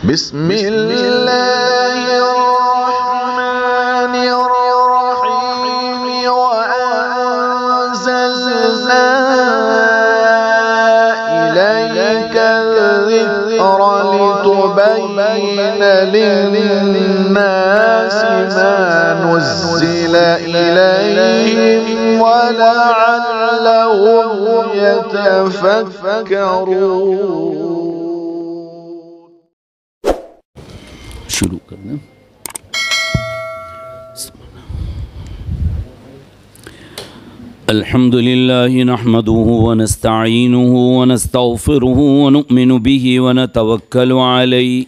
بسم الله الرحمن الرحيم وأنزلنا إليك الذكر لتبين للناس ما نزل إليهم ولعلهم يتفكرون. شروع کرنا. الحمد لله نحمده ونستعينه ونستغفره ونؤمن به ونتوكل عليه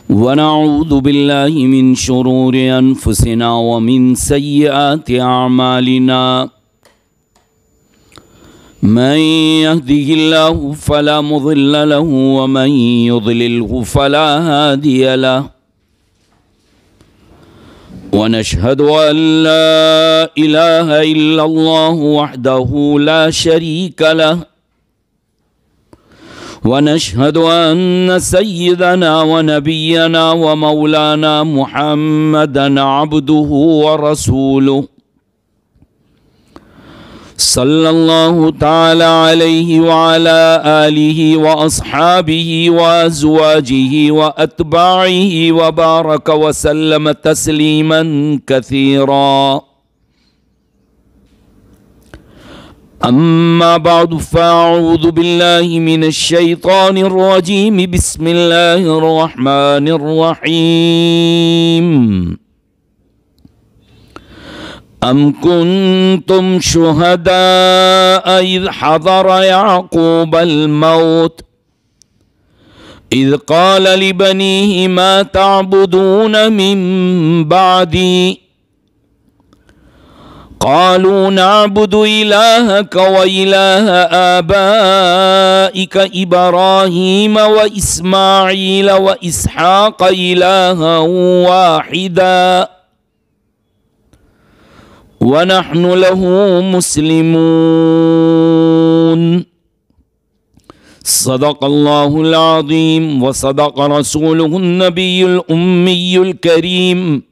ونعوذ بالله من شرور أنفسنا ومن سيئات أعمالنا. من يهده الله فلا مضل له ومن يضلله فلا هادي له. ونشهد أن لا إله إلا الله وحده لا شريك له. ونشهد أن سيدنا ونبينا ومولانا محمدا عبده ورسوله صلى الله تعالى عليه وعلى آله وأصحابه وأزواجه وأتباعه وبارك وسلم تسليما كثيرا. أما بعد فأعوذ بالله من الشيطان الرجيم. بسم الله الرحمن الرحيم. أم كنتم شهداء إذ حضر يعقوب الموت إذ قال لبنيه ما تعبدون من بعدي قالوا نعبد إلهك وإله آبائك إبراهيم وإسماعيل وإسحاق إلها واحدا ونحن له مسلمون. صدق الله العظيم وصدق رسوله النبي الأمي الكريم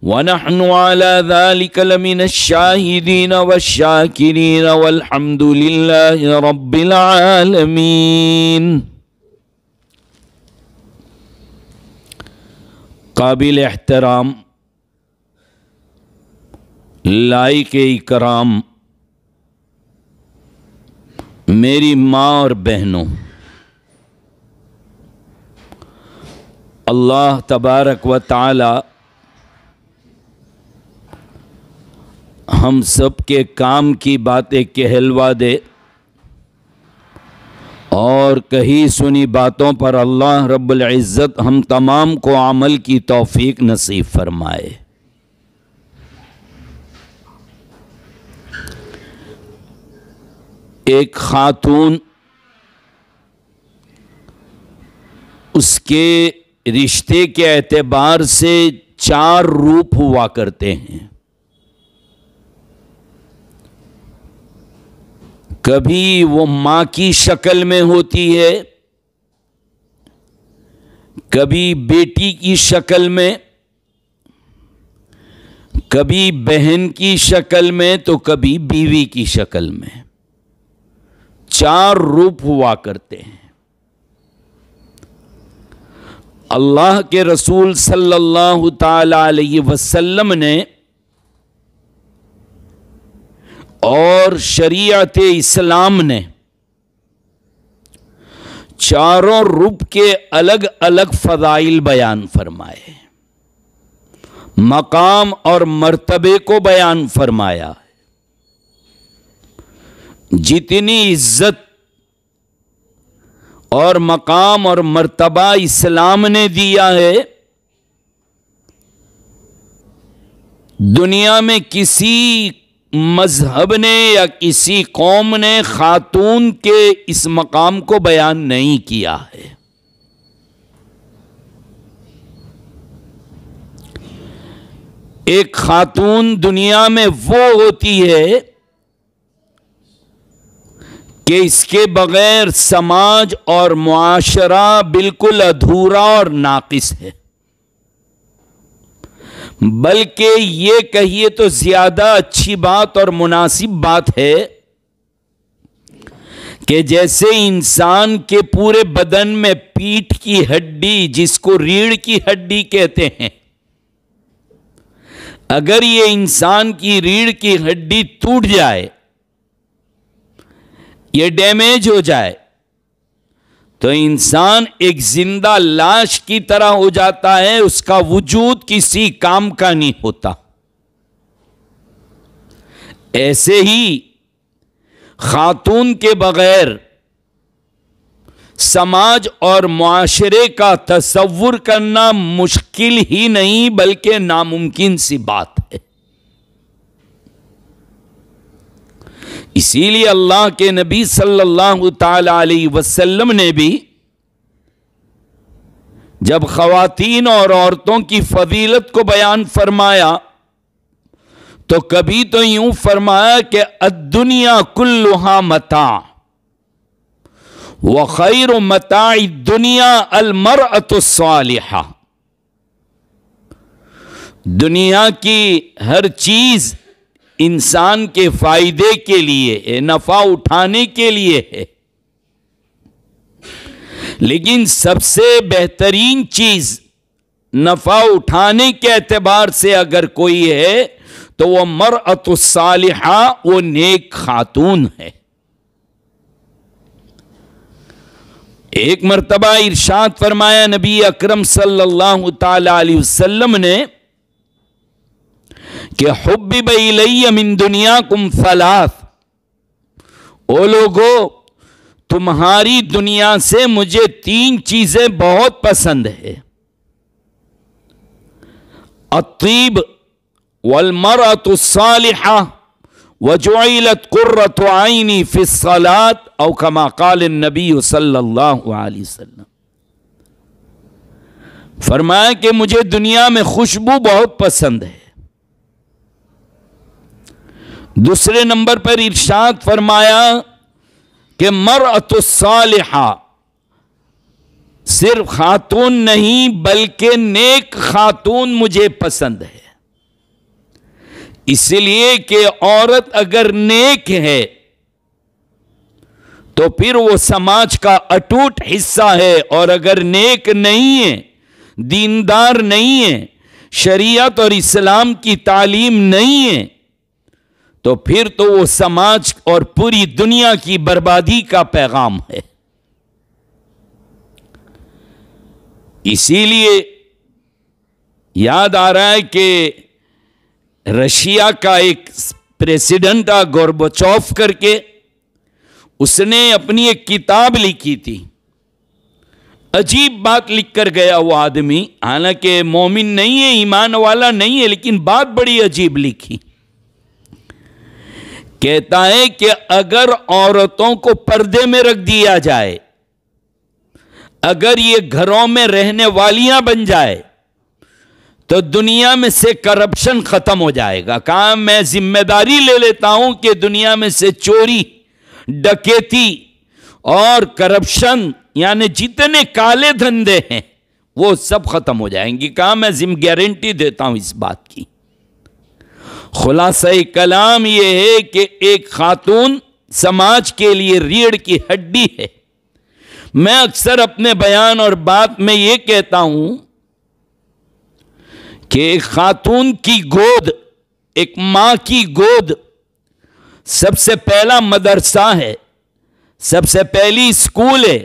ونحن على ذلك لمن الشاهدين والشاكرين والحمد لله رب العالمين. قابل احترام، لائق اکرام میری ماں اور بہنوں، اللہ تبارک و تعالی ہم سب کے کام کی باتیں کہلوا دے اور کہی سنی باتوں پر اللہ رب العزت ہم تمام کو عمل کی توفیق نصیب فرمائے. ایک خاتون، اس کے رشتے کے اعتبار سے 4 روپ ہوا کرتے ہیں. کبھی وہ ماں کی شکل میں ہوتی ہے، کبھی بیٹی کی شکل میں، کبھی بہن کی شکل میں تو کبھی بیوی کی شکل میں. 4 روپ ہوا کرتے ہیں. اللہ کے رسول صلی اللہ تعالی علیہ وسلم نے اور شریعت اسلام نے 4 روپ کے الگ الگ فضائل بیان فرمائے، مقام اور مرتبے کو بیان فرمایا. جتنی عزت اور مقام اور مرتبہ اسلام نے دیا ہے، دنیا میں کسی مذہب نے یا کسی قوم نے خاتون کے اس مقام کو بیان نہیں کیا ہے. ایک خاتون دنیا میں وہ ہوتی ہے کہ اس کے بغیر سماج اور معاشرہ بالکل ادھورا اور ناقص ہے، بلکہ یہ کہیے تو زیادہ اچھی بات اور مناسب بات ہے کہ جیسے انسان کے پورے بدن میں پیٹھ کی ہڈی، جس کو ریڑھ کی ہڈی کہتے ہیں، اگر یہ انسان کی ریڑھ کی ہڈی ٹوٹ جائے، یہ ڈیمیج ہو جائے، تو انسان ایک زندہ لاش کی طرح ہو جاتا ہے، اس کا وجود کسی کام کا نہیں ہوتا۔ ایسے ہی خاتون کے بغیر سماج اور معاشرے کا تصور کرنا مشکل ہی نہیں بلکہ ناممکن سی بات ہے۔ اسی لیے اللہ کے نبی صلی اللہ تعالی علیہ وسلم نے بھی جب خواتین اور عورتوں کی فضیلت کو بیان فرمایا تو کبھی تو یوں فرمایا کہ الدنیا کلھا متاع وخیر متاع الدنیا المرأة الصالحہ، دنیا کی ہر چیز انسان کے فائدے کے لیے ہے، نفع اٹھانے کے لیے ہے، لیکن سب سے بہترین چیز نفع اٹھانے کے اعتبار سے اگر کوئی ہے تو وہ مرأۃ الصالحہ، وہ نیک خاتون ہے۔ ایک مرتبہ ارشاد فرمایا نبی اکرم صلی اللہ تعالی علیہ وسلم نے کہ حبب الی من دنیاکم ثلاث، او لوگو تمہاری دنیا سے مجھے تین چیزیں بہت پسند ہے، الطیب والمرأة الصالحة وجعلت قرة عینی فی الصلاۃ او کما قال النبی صلی اللہ علیہ وسلم۔ فرمایا کہ مجھے دنیا میں خوشبو بہت پسند ہے۔ دوسرے نمبر پر ارشاد فرمایا کہ مرأۃ الصالحہ، صرف خاتون نہیں بلکہ نیک خاتون مجھے پسند ہے، اس لیے کہ عورت اگر نیک ہے تو پھر وہ سماج کا اٹوٹ حصہ ہے، اور اگر نیک نہیں ہے، دیندار نہیں ہے، شریعت اور اسلام کی تعلیم نہیں ہے، تو پھر تو وہ سماج اور پوری دنیا کی بربادی کا پیغام ہے۔ اسی لیے یاد آ رہا ہے کہ رشیا کا ایک پریزیڈنٹ تھا گورباچوف کر کے، اس نے اپنی ایک کتاب لکھی تھی، عجیب بات لکھ کر گیا وہ آدمی، حالانکہ مومن نہیں ہے، ایمان والا نہیں ہے، لیکن بات بڑی عجیب لکھی۔ کہتا ہے کہ اگر عورتوں کو پردے میں رکھ دیا جائے، اگر یہ گھروں میں رہنے والیاں بن جائے تو دنیا میں سے کرپشن ختم ہو جائے گا۔ کہا میں ذمہ داری لے لیتا ہوں کہ دنیا میں سے چوری، ڈکیتی اور کرپشن، یعنی جتنے کالے دھندے ہیں وہ سب ختم ہو جائیں گے۔ کہا میں گارنٹی دیتا ہوں اس بات کی۔ خلاصہ کلام یہ ہے کہ ایک خاتون سماج کے لیے ریڑھ کی ہڈی ہے۔ میں اکثر اپنے بیان اور بات میں یہ کہتا ہوں کہ ایک خاتون کی گود، ایک ماں کی گود سب سے پہلا مدرسہ ہے، سب سے پہلی اسکول ہے،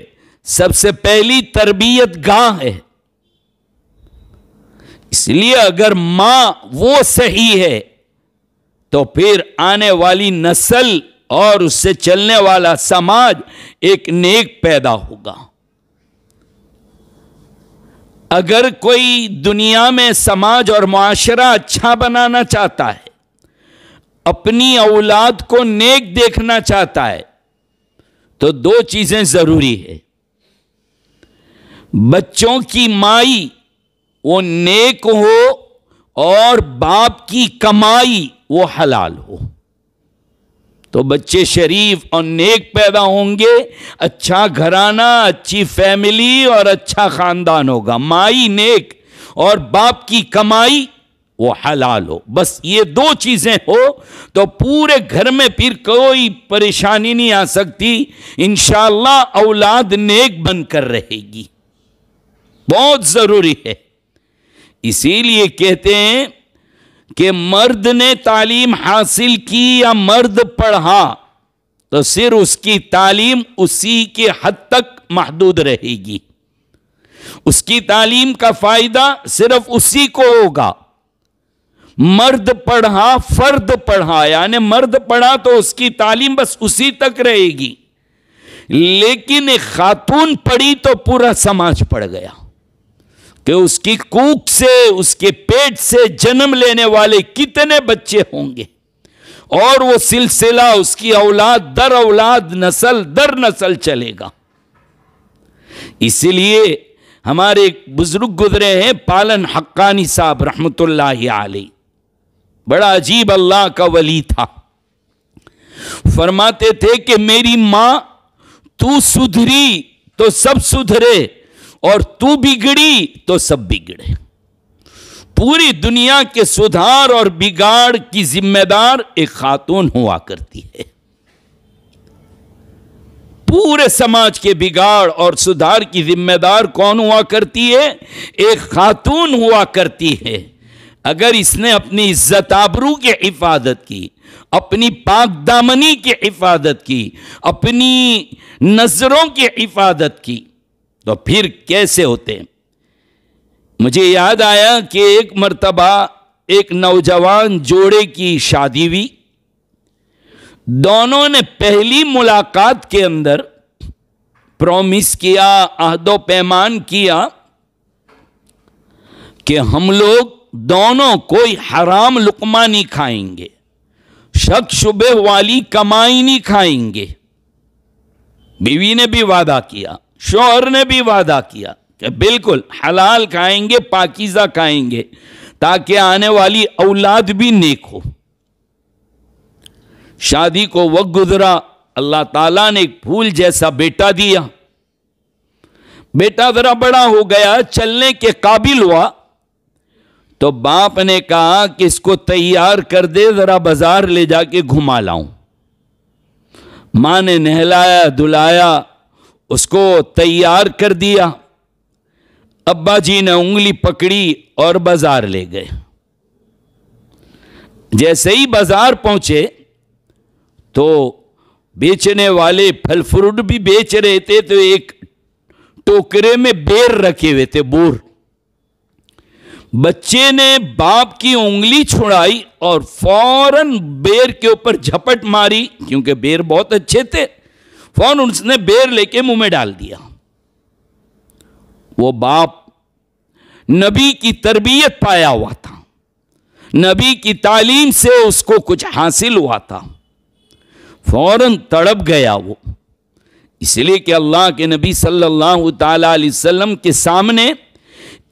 سب سے پہلی تربیت گاہ ہے۔ اس لیے اگر ماں وہ صحیح ہے تو پھر آنے والی نسل اور اس سے چلنے والا سماج ایک نیک پیدا ہوگا۔ اگر کوئی دنیا میں سماج اور معاشرہ اچھا بنانا چاہتا ہے، اپنی اولاد کو نیک دیکھنا چاہتا ہے، تو دو چیزیں ضروری ہے۔ بچوں کی مائی وہ نیک ہو اور باپ کی کمائی وہ حلال ہو۔ تو بچے شریف اور نیک پیدا ہوں گے، اچھا گھرانہ، اچھی فیملی اور اچھا خاندان ہوگا. مائی نیک اور باپ کی کمائی وہ حلال ہو. بس یہ دو چیزیں ہو تو پورے گھر میں پھر کوئی پریشانی نہیں آ سکتی. انشاءاللہ اولاد نیک بن کر رہے گی. بہت ضروری ہے. اسی لیے کہتے ہیں کہ مرد نے تعلیم حاصل کی یا مرد پڑھا تو صرف اس کی تعلیم اسی کے حد تک محدود رہے گی. اس کی تعلیم کا فائدہ صرف اسی کو ہوگا. مرد پڑھا، فرد پڑھا، یعنی مرد پڑھا تو اس کی تعلیم بس اسی تک رہے گی. لیکن ایک خاتون پڑھی تو پورا سماج پڑھ گیا کہ اس کی کوکھ سے، اس کے پیٹ سے جنم لینے والے کتنے بچے ہوں گے، اور وہ سلسلہ اس کی اولاد در اولاد، نسل در نسل چلے گا. اس لیے ہمارے ایک بزرگ گزرے ہیں پالن حقانی صاحب رحمت اللہ علیہ، بڑا عجیب اللہ کا ولی تھا. فرماتے تھے کہ میری ماں تو سدھری تو سب سدھرے اور تو بگڑی تو سب بگڑے. پوری دنیا کے سدھار اور بگاڑ کی ذمہ دار ایک خاتون ہوا کرتی ہے. پورے سماج کے بگاڑ اور سدھار کی ذمہ دار کون ہوا کرتی ہے؟ ایک خاتون ہوا کرتی ہے. اگر اس نے اپنی عزت آبرو کی حفاظت کی، اپنی پاک دامنی کی حفاظت کی، اپنی نظروں کی حفاظت کی تو پھر کیسے ہوتے ہیں. مجھے یاد آیا کہ ایک مرتبہ ایک نوجوان جوڑے کی شادی ہوئی. دونوں نے پہلی ملاقات کے اندر پرومس کیا، عہد و پیمان کیا کہ ہم لوگ دونوں کوئی حرام لقمہ نہیں کھائیں گے، شک شبہ والی کمائی نہیں کھائیں گے. بیوی نے بھی وعدہ کیا، شوہر نے بھی وعدہ کیا کہ بالکل حلال کھائیں گے، پاکیزہ کھائیں گے تاکہ آنے والی اولاد بھی نیک ہو. شادی کو وقت گزرا، اللہ تعالیٰ نے ایک پھول جیسا بیٹا دیا. بیٹا ذرا بڑا ہو گیا، چلنے کے قابل ہوا تو باپ نے کہا کہ اس کو تیار کر دے، ذرا بازار لے جا کے گھما لاؤں. ماں نے نہلایا دھلایا، اس کو تیار کر دیا. ابا جی نے انگلی پکڑی اور بازار لے گئے. جیسے ہی بازار پہنچے تو بیچنے والے پھل فروٹ بھی بیچ رہے تھے تو ایک ٹوکرے میں بیر رکھے ہوئے تھے، بور. بچے نے باپ کی انگلی چھڑائی اور فوراً بیر کے اوپر جھپٹ ماری، کیونکہ بیر بہت اچھے تھے. فوراً اس نے بیر لے کے منہ میں ڈال دیا. وہ باپ نبی کی تربیت پایا ہوا تھا، نبی کی تعلیم سے اس کو کچھ حاصل ہوا تھا. فوراً تڑپ گیا وہ، اس لیے کہ اللہ کے نبی صلی اللہ تعالی علیہ وسلم کے سامنے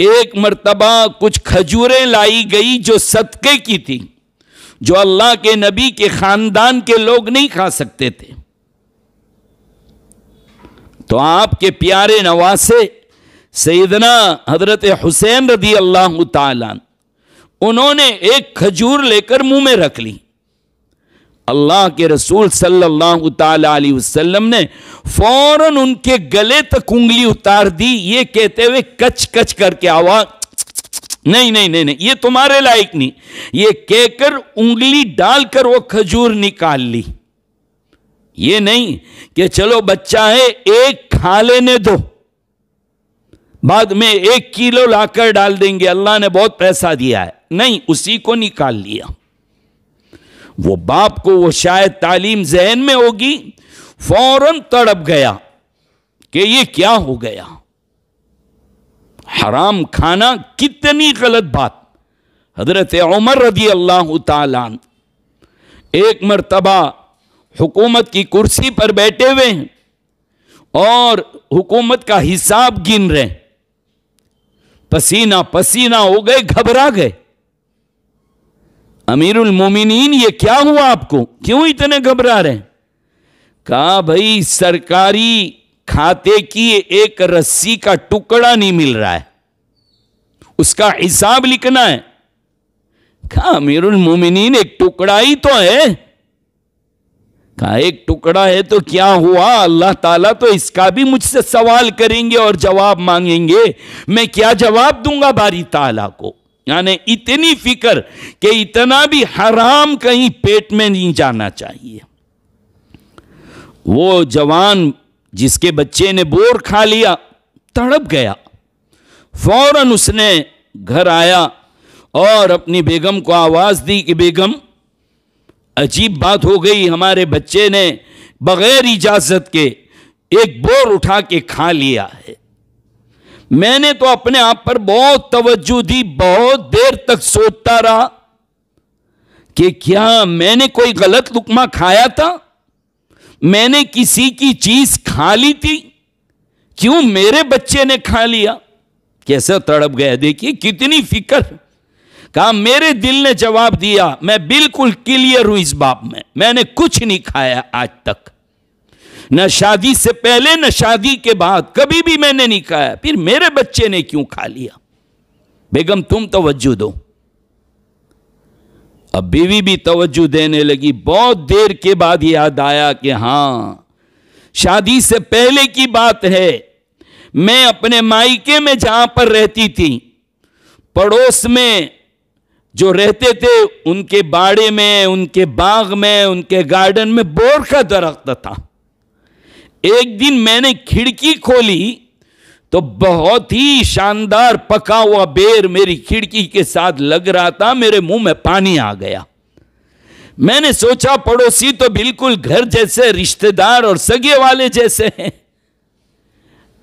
ایک مرتبہ کچھ کھجوریں لائی گئی جو صدقے کی تھی، جو اللہ کے نبی کے خاندان کے لوگ نہیں کھا سکتے تھے. تو آپ کے پیارے نواسے سیدنا حضرت حسین رضی اللہ تعالیٰ انہوں نے ایک کھجور لے کر منہ میں رکھ لی. اللہ کے رسول صلی اللہ تعالی علیہ وسلم نے فوراً ان کے گلے تک انگلی اتار دی، یہ کہتے ہوئے کچ کچ کر کے آواز، نہیں نہیں نہیں نہیں، یہ تمہارے لائق نہیں، یہ کہہ کر انگلی ڈال کر وہ کھجور نکال لی. یہ نہیں کہ چلو بچہ ہے ایک کھا لینے دو، بعد میں 1 کلو لا کر ڈال دیں گے، اللہ نے بہت پیسہ دیا ہے. نہیں، اسی کو نکال لیا. وہ باپ کو وہ شاید تعلیم ذہن میں ہوگی، فوراً تڑپ گیا کہ یہ کیا ہو گیا. حرام کھانا کتنی غلط بات. حضرت عمر رضی اللہ تعالیٰ ایک مرتبہ حکومت کی کرسی پر بیٹھے ہوئے ہیں اور حکومت کا حساب گن رہے، پسینہ پسینہ ہو گئے، گھبرا گئے. امیر المومنین یہ کیا ہوا آپ کو, کیوں اتنے گھبرا رہے ہیں؟ کہا بھائی سرکاری کھاتے کی ایک رسی کا ٹکڑا نہیں مل رہا ہے, اس کا حساب لکھنا ہے. کہا امیر المومنین ایک ٹکڑا ہی تو ہے. کہا ایک ٹکڑا ہے تو کیا ہوا, اللہ تعالیٰ تو اس کا بھی مجھ سے سوال کریں گے اور جواب مانگیں گے, میں کیا جواب دوں گا باری تعالیٰ کو؟ یعنی اتنی فکر کہ اتنا بھی حرام کہیں پیٹ میں نہیں جانا چاہیے. وہ جوان جس کے بچے نے بور کھا لیا تڑپ گیا. فوراً اس نے گھر آیا اور اپنی بیگم کو آواز دی کہ بیگم عجیب بات ہو گئی, ہمارے بچے نے بغیر اجازت کے ایک بور اٹھا کے کھا لیا ہے. میں نے تو اپنے آپ پر بہت توجہ دی, بہت دیر تک سوچتا رہا کہ کیا میں نے کوئی غلط لقمہ کھایا تھا, میں نے کسی کی چیز کھا لی تھی, کیوں میرے بچے نے کھا لیا؟ کیسا تڑپ گیا, دیکھیے کتنی فکر. کہا میرے دل نے جواب دیا, میں بالکل کلیئر ہوں اس باب میں نے کچھ نہیں کھایا آج تک, نہ شادی سے پہلے نہ شادی کے بعد, کبھی بھی میں نے نہیں کھایا, پھر میرے بچے نے کیوں کھا لیا؟ بیگم تم توجہ دو. اب بیوی بھی توجہ دینے لگی. بہت دیر کے بعد یاد آیا کہ ہاں شادی سے پہلے کی بات ہے, میں اپنے مائکے میں جہاں پر رہتی تھی, پڑوس میں جو رہتے تھے ان کے باڑے میں, ان کے باغ میں, ان کے گارڈن میں بور کا درخت تھا. ایک دن میں نے کھڑکی کھولی تو بہت ہی شاندار پکا ہوا بیر میری کھڑکی کے ساتھ لگ رہا تھا, میرے منہ میں پانی آ گیا. میں نے سوچا پڑوسی تو بالکل گھر جیسے, رشتہ دار اور سگے والے جیسے ہیں,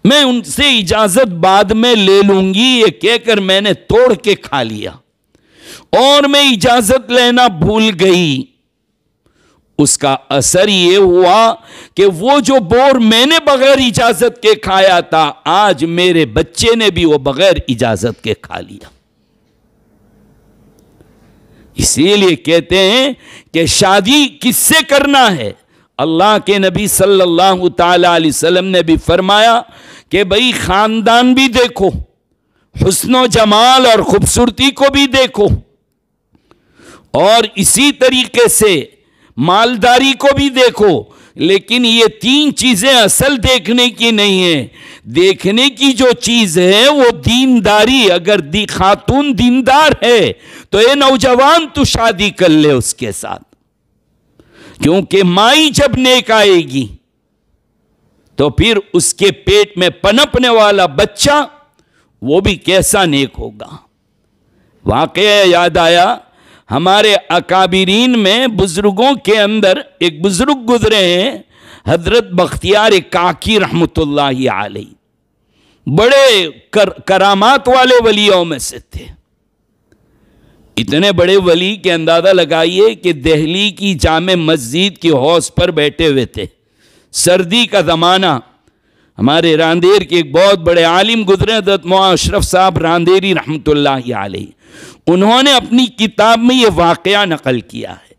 میں ان سے اجازت بعد میں لے لوں گی, یہ کہہ کر میں نے توڑ کے کھا لیا اور میں اجازت لینا بھول گئی. اس کا اثر یہ ہوا کہ وہ جو بور میں نے بغیر اجازت کے کھایا تھا, آج میرے بچے نے بھی وہ بغیر اجازت کے کھا لیا. اسی لیے کہتے ہیں کہ شادی کس سے کرنا ہے؟ اللہ کے نبی صلی اللہ تعالی علیہ وسلم نے بھی فرمایا کہ بھئی خاندان بھی دیکھو, حسن و جمال اور خوبصورتی کو بھی دیکھو, اور اسی طریقے سے مالداری کو بھی دیکھو, لیکن یہ تین چیزیں اصل دیکھنے کی نہیں ہیں. دیکھنے کی جو چیز ہے وہ دینداری. اگر خاتون دیندار ہے تو اے نوجوان تو شادی کر لے اس کے ساتھ, کیونکہ مائی جب نیک آئے گی تو پھر اس کے پیٹ میں پنپنے والا بچہ وہ بھی کیسا نیک ہوگا. واقعہ یاد آیا, ہمارے اکابرین میں بزرگوں کے اندر ایک بزرگ گزرے ہیں, حضرت بختیار کاکی رحمت اللہ علیہ, بڑے کرامات والے ولیوں میں سے تھے. اتنے بڑے ولی کہ اندازہ لگائیے کہ دہلی کی جامع مسجد کی حوض پر بیٹھے ہوئے تھے. سردی کا زمانہ, ہمارے راندیر کے ایک بہت بڑے عالم گزرے حضرت مولانا اشرف صاحب راندیری رحمت اللہ علیہ, انہوں نے اپنی کتاب میں یہ واقعہ نقل کیا ہے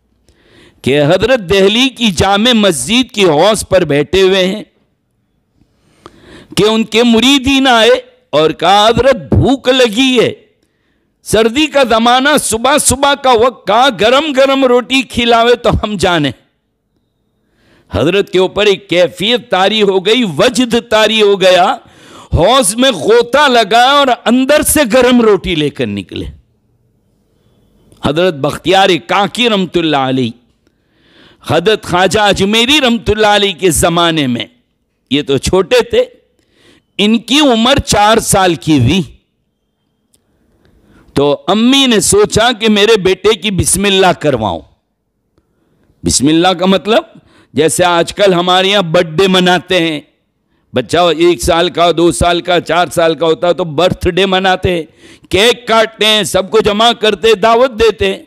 کہ حضرت دہلی کی جامع مسجد کی حوض پر بیٹھے ہوئے ہیں کہ ان کے مریدین آئے اور کہا حضرت بھوک لگی ہے, سردی کا زمانہ, صبح صبح کا وقت, کہا گرم گرم روٹی کھلاوے تو ہم جانے. حضرت کے اوپر ایک کیفیت طاری ہو گئی, وجد طاری ہو گیا, حوض میں غوطہ لگا اور اندر سے گرم روٹی لے کر نکلے. حضرت بختیار کاکی رحمت اللہ علیہ, حضرت خواجہ اجمیری رحمت اللہ علیہ کے زمانے میں, یہ تو چھوٹے تھے, ان کی عمر 4 سال کی ہوئی تو امی نے سوچا کہ میرے بیٹے کی بسم اللہ کرواؤں. بسم اللہ کا مطلب جیسے آج کل ہمارے یہاں برتھ ڈے مناتے ہیں, بچہ 1 سال کا, 2 سال کا, 4 سال کا ہوتا ہے تو برتھ ڈے مناتے ہیں, کیک کاٹتے ہیں, سب کو جمع کرتے, دعوت دیتے ہیں.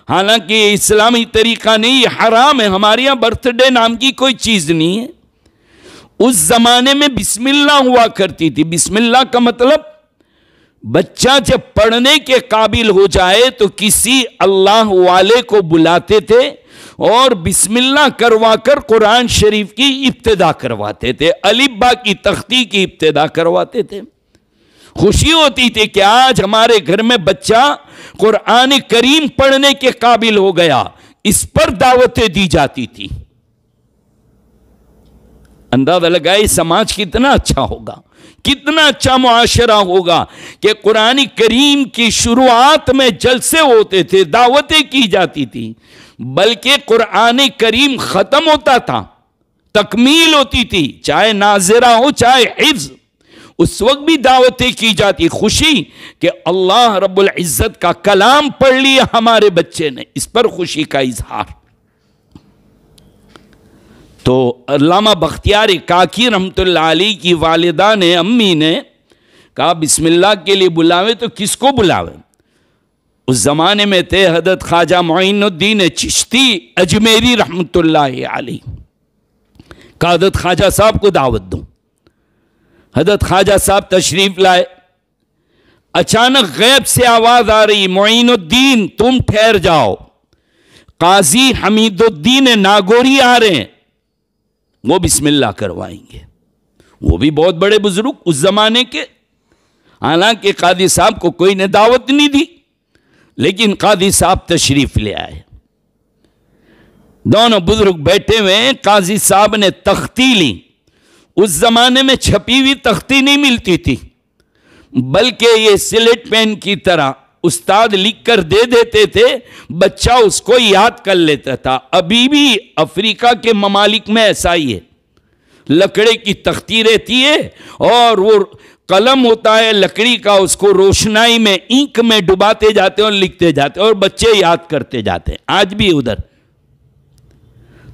حالانکہ یہ اسلامی طریقہ نہیں, یہ حرام ہے. ہمارے یہاں برتھ ڈے نام کی کوئی چیز نہیں ہے. اس زمانے میں بسم اللہ ہوا کرتی تھی. بسم اللہ کا مطلب بچہ جب پڑھنے کے قابل ہو جائے تو کسی اللہ والے کو بلاتے تھے اور بسم اللہ کروا کر قرآن شریف کی ابتدا کرواتے تھے، الف با کی تختی کی ابتدا کرواتے تھے۔ خوشی ہوتی تھی کہ آج ہمارے گھر میں بچہ قرآن کریم پڑھنے کے قابل ہو گیا، اس پر دعوتیں دی جاتی تھی۔ اندازہ لگائے سماج کتنا اچھا ہوگا، کتنا اچھا معاشرہ ہوگا کہ قرآن کریم کی شروعات میں جلسے ہوتے تھے، دعوتیں کی جاتی تھی، بلکہ قرآن کریم ختم ہوتا تھا، تکمیل ہوتی تھی، چاہے ناظرہ ہو چاہے حفظ، اس وقت بھی دعوتیں کی جاتی، خوشی کہ اللہ رب العزت کا کلام پڑھ لیا ہمارے بچے نے، اس پر خوشی کا اظہار۔ تو علامہ بختیار کاکی رحمت اللہ علیہ کی والدہ نے، امی نے کہا بسم اللہ کے لیے بلاوے تو کس کو بلاوے؟ اس زمانے میں تھے حضرت خواجہ معین الدین چشتی اجمیری رحمت اللہ علیہ، کہا حضرت خواجہ صاحب کو دعوت دوں۔ حضرت خواجہ صاحب تشریف لائے، اچانک غیب سے آواز آ رہی، معین الدین تم ٹھہر جاؤ، قاضی حمید الدین ناگوری آ رہے ہیں، وہ بسم اللہ کروائیں گے۔ وہ بھی بہت بڑے بزرگ اس زمانے کے، حالانکہ قاضی صاحب کو کوئی نے دعوت نہیں دی، لیکن قاضی صاحب تشریف لے آئے۔ دونوں بزرگ بیٹھے ہوئے، قاضی صاحب نے تختی لی، اس زمانے میں چھپی ہوئی تختی نہیں ملتی تھی، بلکہ یہ سلیٹ پین کی طرح استاد لکھ کر دے دیتے تھے، بچہ اس کو یاد کر لیتا تھا۔ ابھی بھی افریقہ کے ممالک میں ایسا ہی ہے، لکڑے کی تختی رہتی ہے اور وہ قلم ہوتا ہے لکڑی کا، اس کو روشنائی میں اینک میں ڈباتے جاتے ہیں اور لکھتے جاتے ہیں اور بچے یاد کرتے جاتے ہیں، آج بھی ادھر۔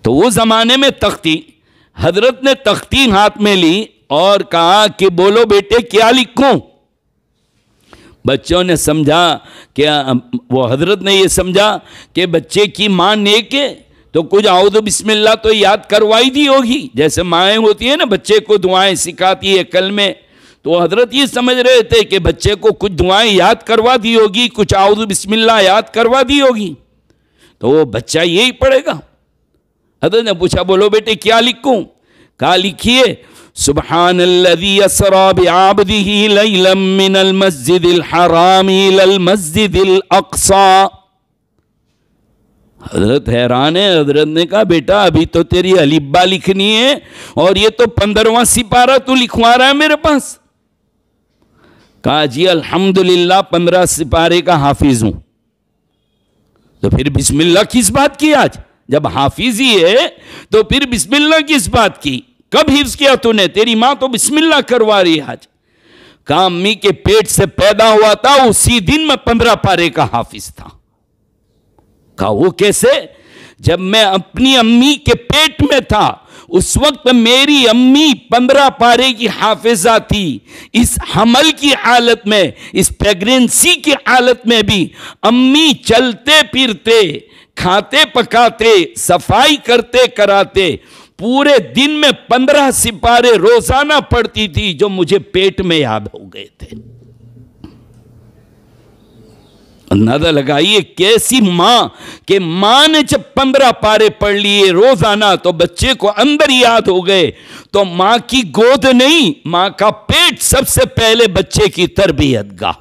تو وہ زمانے میں تختی، حضرت نے تختی ہاتھ میں لی اور کہا کہ بولو بیٹے کیا لکھوں؟ بچوں نے سمجھا کہ وہ حضرت نے یہ سمجھا کہ بچے کی ماں نیک ہے تو کچھ اعوذ بسم اللہ تو یاد کروائی دی ہوگی، جیسے مائیں ہوتی ہیں نا بچے کو دعائیں سکھاتی ہے کلمے، تو حضرت یہ سمجھ رہے تھے کہ بچے کو کچھ دعائیں یاد کروا دی ہوگی، کچھ اعوذ بسم اللہ یاد کروا دی ہوگی، تو وہ بچہ یہی پڑھے گا۔ حضرت نے پوچھا بولو بیٹے کیا لکھوں؟ کہا لکھیے سبحان الذی اسری بعبدہ لیلا من المسجد الحرام الی المسجد الاقصی۔ حضرت حیران ہے، حضرت نے کہا بیٹا ابھی تو تیری الف با لکھنی ہے اور یہ تو 15واں سپارہ تو لکھوا رہا ہے میرے پاس۔ کہا جی الحمدللہ 15 سپارے کا حافظ ہوں۔ تو پھر بسم اللہ کس بات کی آج؟ جب حافظ ہی ہے تو پھر بسم اللہ کس بات کی؟ کب حفظ کیا تو نے؟ تیری ماں تو بسم اللہ کروا رہی ہے آج۔ کہا امی کے پیٹ سے پیدا ہوا تھا اسی دن میں 15 پارے کا حافظ تھا۔ کہا وہ کیسے؟ جب میں اپنی امی کے پیٹ میں تھا اس وقت میری امی 15 پارے کی حافظہ تھی۔ اس حمل کی حالت میں، اس پیگننسی کی حالت میں بھی امی چلتے پھرتے، کھاتے پکاتے، صفائی کرتے کراتے پورے دن میں 15 سپارے روزانہ پڑھتی تھی جو مجھے پیٹ میں یاد ہو گئے تھے۔ اندازہ لگائیے کیسی ماں کہ ماں نے جب 15 پارے پڑھ لیے روزانہ تو بچے کو اندر یاد ہو گئے، تو ماں کی گود نہیں، ماں کا پیٹ سب سے پہلے بچے کی تربیت گاہ۔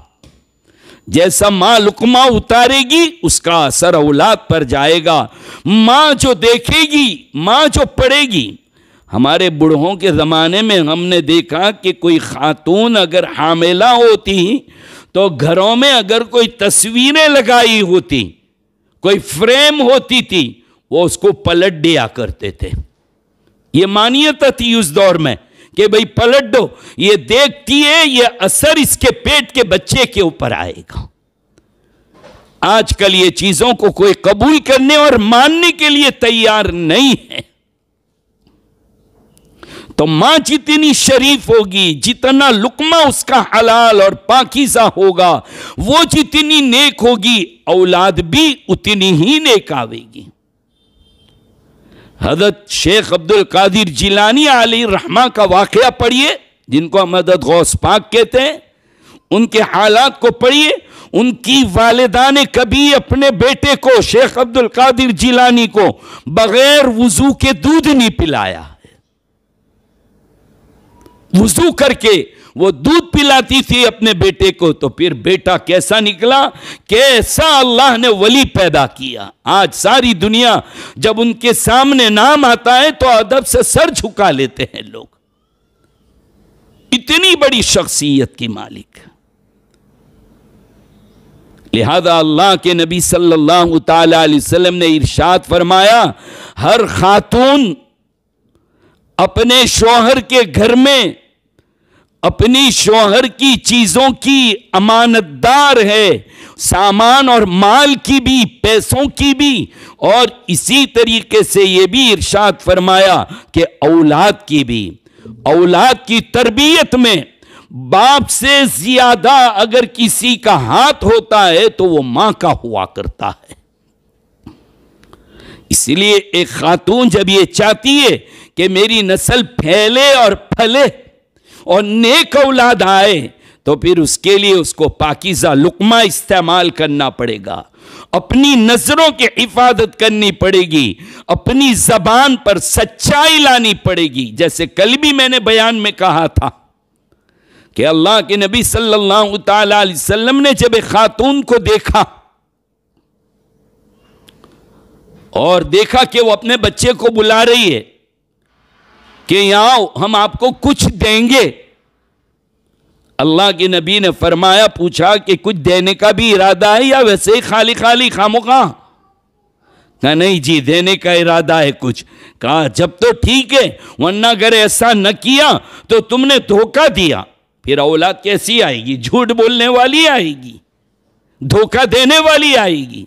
جیسا ماں لقمہ اتارے گی اس کا اثر اولاد پر جائے گا۔ ماں جو دیکھے گی، ماں جو پڑھے گی۔ ہمارے بڑھوں کے زمانے میں ہم نے دیکھا کہ کوئی خاتون اگر حاملہ ہوتی تو گھروں میں اگر کوئی تصویریں لگائی ہوتی، کوئی فریم ہوتی تھی، وہ اس کو پلٹ دیا کرتے تھے۔ یہ مانیت تھی اس دور میں کہ بھئی پلٹ دو، یہ دیکھتی ہے یہ اثر اس کے پیٹ کے بچے کے اوپر آئے گا۔ آج کل یہ چیزوں کو کوئی قبول کرنے اور ماننے کے لیے تیار نہیں ہے۔ تو ماں جتنی شریف ہوگی، جتنا لقمہ اس کا حلال اور پاکیزہ ہوگا، وہ جتنی نیک ہوگی، اولاد بھی اتنی ہی نیک آوے گی۔ حضرت شیخ عبد القادر جیلانی علیہ الرحمہ کا واقعہ پڑھیے، جن کو ہم حضرت غوث پاک کہتے ہیں۔ ان کے حالات کو پڑھیے. ان کی والدہ نے کبھی اپنے بیٹے کو شیخ عبد القادر جیلانی کو بغیر وضو کے دودھ نہیں پلایا. وضو کر کے وہ دودھ پلاتی تھی اپنے بیٹے کو. تو پھر بیٹا کیسا نکلا, کیسا اللہ نے ولی پیدا کیا. آج ساری دنیا جب ان کے سامنے نام آتا ہے تو ادب سے سر جھکا لیتے ہیں لوگ. اتنی بڑی شخصیت کی مالک. لہذا اللہ کے نبی صلی اللہ تعالی علیہ وسلم نے ارشاد فرمایا, ہر خاتون اپنے شوہر کے گھر میں اپنی شوہر کی چیزوں کی امانت دار ہے, سامان اور مال کی بھی, پیسوں کی بھی. اور اسی طریقے سے یہ بھی ارشاد فرمایا کہ اولاد کی بھی. اولاد کی تربیت میں باپ سے زیادہ اگر کسی کا ہاتھ ہوتا ہے تو وہ ماں کا ہوا کرتا ہے. اسی لیے ایک خاتون جب یہ چاہتی ہے کہ میری نسل پھیلے اور پھلے اور نیک اولاد آئے, تو پھر اس کے لیے اس کو پاکیزہ لقمہ استعمال کرنا پڑے گا, اپنی نظروں کی حفاظت کرنی پڑے گی, اپنی زبان پر سچائی لانی پڑے گی. جیسے کل بھی میں نے بیان میں کہا تھا کہ اللہ کے نبی صلی اللہ تعالی علیہ وسلم نے جب ایک خاتون کو دیکھا اور دیکھا کہ وہ اپنے بچے کو بلا رہی ہے کہ یہاں ہم آپ کو کچھ دیں گے, اللہ کے نبی نے فرمایا, پوچھا کہ کچھ دینے کا بھی ارادہ ہے یا ویسے ہی خالی خالی خاموخواہ؟ کہا نہیں جی دینے کا ارادہ ہے کچھ. کہا جب تو ٹھیک ہے, ورنہ اگر ایسا نہ کیا تو تم نے دھوکہ دیا. پھر اولاد کیسی آئے گی؟ جھوٹ بولنے والی آئے گی, دھوکہ دینے والی آئے گی.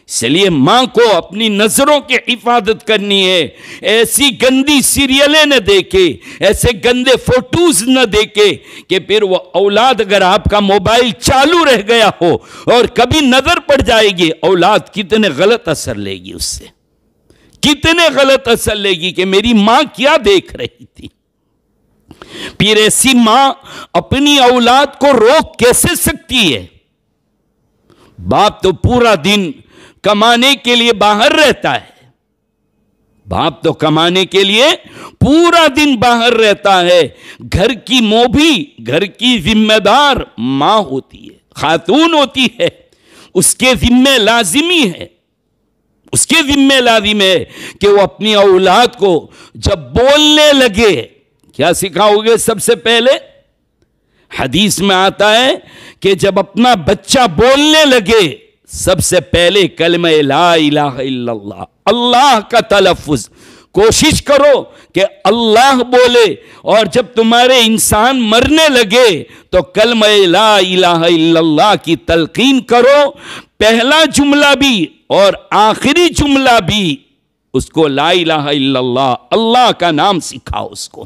اس لیے ماں کو اپنی نظروں کی حفاظت کرنی ہے. ایسی گندی سیریلیں نہ دیکھے, ایسے گندے فوٹوز نہ دیکھے کہ پھر وہ اولاد, اگر آپ کا موبائل چالو رہ گیا ہو اور کبھی نظر پڑ جائے گی, اولاد کتنے غلط اثر لے گی, اس سے کتنے غلط اثر لے گی کہ میری ماں کیا دیکھ رہی تھی. پھر ایسی ماں اپنی اولاد کو روک کیسے سکتی ہے؟ باپ تو پورا دن کمانے کے لیے باہر رہتا ہے, باپ تو کمانے کے لیے پورا دن باہر رہتا ہے. گھر کی موبھی, گھر کی ذمہ دار ماں ہوتی ہے, خاتون ہوتی ہے. اس کے ذمہ لازمی ہے, اس کے ذمہ لازم ہے کہ وہ اپنی اولاد کو جب بولنے لگے, کیا سکھاؤ گے؟ سب سے پہلے حدیث میں آتا ہے کہ جب اپنا بچہ بولنے لگے, سب سے پہلے کلمہ لا الہ الا اللہ, اللہ کا تلفظ. کوشش کرو کہ اللہ بولے, اور جب تمہارے انسان مرنے لگے تو کلمہ لا الہ الا اللہ کی تلقین کرو. پہلا جملہ بھی اور آخری جملہ بھی اس کو لا الہ الا اللہ, اللہ کا نام سکھاؤ اس کو.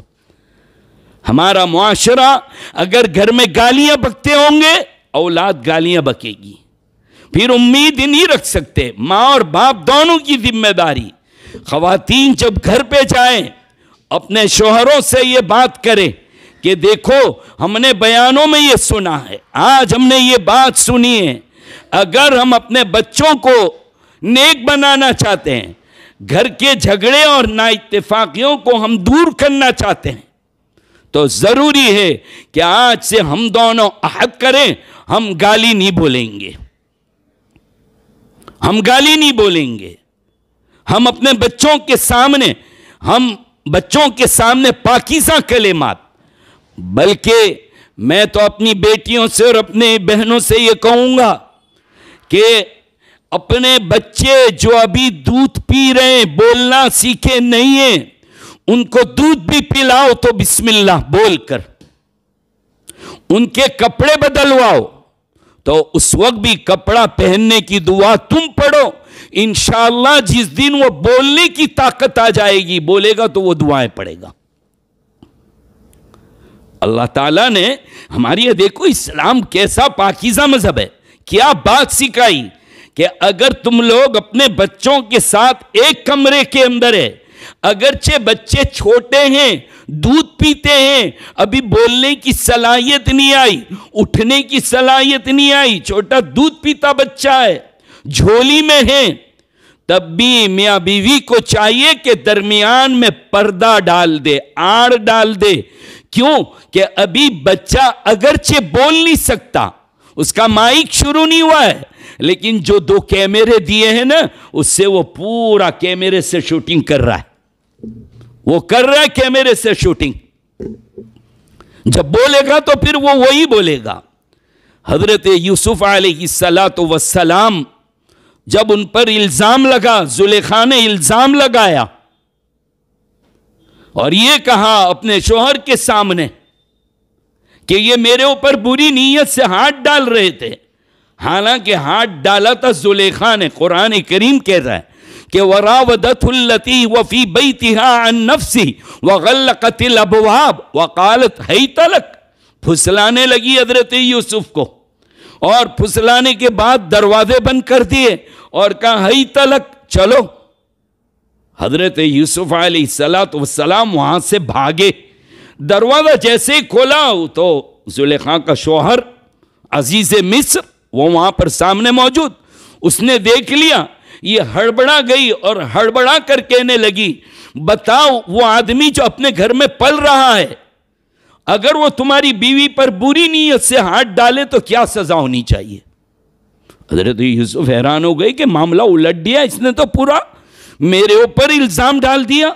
ہمارا معاشرہ اگر گھر میں گالیاں بکتے ہوں گے, اولاد گالیاں بکے گی. پھر امید ہی نہیں رکھ سکتے. ماں اور باپ دونوں کی ذمہ داری. خواتین جب گھر پہ جائیں, اپنے شوہروں سے یہ بات کریں کہ دیکھو ہم نے بیانوں میں یہ سنا ہے, آج ہم نے یہ بات سنی ہے. اگر ہم اپنے بچوں کو نیک بنانا چاہتے ہیں, گھر کے جھگڑے اور نا اتفاقیوں کو ہم دور کرنا چاہتے ہیں, تو ضروری ہے کہ آج سے ہم دونوں عہد کریں, ہم گالی نہیں بولیں گے, ہم گالی نہیں بولیں گے. ہم اپنے بچوں کے سامنے پاکیزہ کلمات, بلکہ میں تو اپنی بیٹیوں سے اور اپنے بہنوں سے یہ کہوں گا کہ اپنے بچے جو ابھی دودھ پی رہے ہیں, بولنا سیکھے نہیں ہیں, ان کو دودھ بھی پلاؤ تو بسم اللہ بول کر. ان کے کپڑے بدلواؤ تو اس وقت بھی کپڑا پہننے کی دعا تم پڑھو. انشاءاللہ جس دن وہ بولنے کی طاقت آ جائے گی, بولے گا تو وہ دعائیں پڑھے گا. اللہ تعالیٰ نے ہماری, دیکھو اسلام کیسا پاکیزہ مذہب ہے, کیا بات سکھائی کہ اگر تم لوگ اپنے بچوں کے ساتھ ایک کمرے کے اندر ہے, اگرچہ بچے چھوٹے ہیں، دودھ پیتے ہیں، ابھی بولنے کی صلاحیت نہیں آئی، اٹھنے کی صلاحیت نہیں آئی، چھوٹا دودھ پیتا بچہ ہے، جھولی میں ہے، تب بھی میاں بیوی کو چاہیے کہ درمیان میں پردہ ڈال دے، آڑ ڈال دے۔ کیوں کہ ابھی بچہ اگرچہ بول نہیں سکتا، اس کا مائک شروع نہیں ہوا ہے، لیکن جو 2 کیمرے دیے ہیں نا، اس سے وہ پورا کیمرے سے شوٹنگ کر رہا ہے، وہ کر رہا ہے کیمرے سے شوٹنگ۔ جب بولے گا تو پھر وہ وہی بولے گا۔ حضرت یوسف علیہ السلام جب ان پر الزام لگا، زلیخا نے الزام لگایا اور یہ کہا اپنے شوہر کے سامنے کہ یہ میرے اوپر بری نیت سے ہاتھ ڈال رہے تھے، حالانکہ ہاتھ ڈالا تھا زلیخا نے۔ قرآن کریم کہہ رہا ہے کہ وَرَاوَدَتْهُ الَّتِي وَفِي بَيْتِهَا عَن نَفْسِهِ وَغَلَّقَتِ الْأَبْوَابَ وَقَالَتْ هَيْتَ لَكَ، پھسلانے لگی حضرت یوسف کو، اور پھسلانے کے بعد دروازے بند کر دیے اور کہا ہیت لک، چلو۔ حضرت یوسف علیہ السلام وہاں سے بھاگے، دروازہ جیسے ہی کھولا تو زلیخا کا شوہر عزیز مصر وہ وہاں پر سامنے موجود، اس نے دیکھ لیا، یہ ہڑبڑا گئی اور ہڑبڑا کر کہنے لگی بتاؤ وہ آدمی جو اپنے گھر میں پل رہا ہے، اگر وہ تمہاری بیوی پر بری نیت سے ہاتھ ڈالے تو کیا سزا ہونی چاہیے؟ حضرت یوسف حیران ہو گئی کہ معاملہ الٹ دیا، اس نے تو پورا میرے اوپر الزام ڈال دیا۔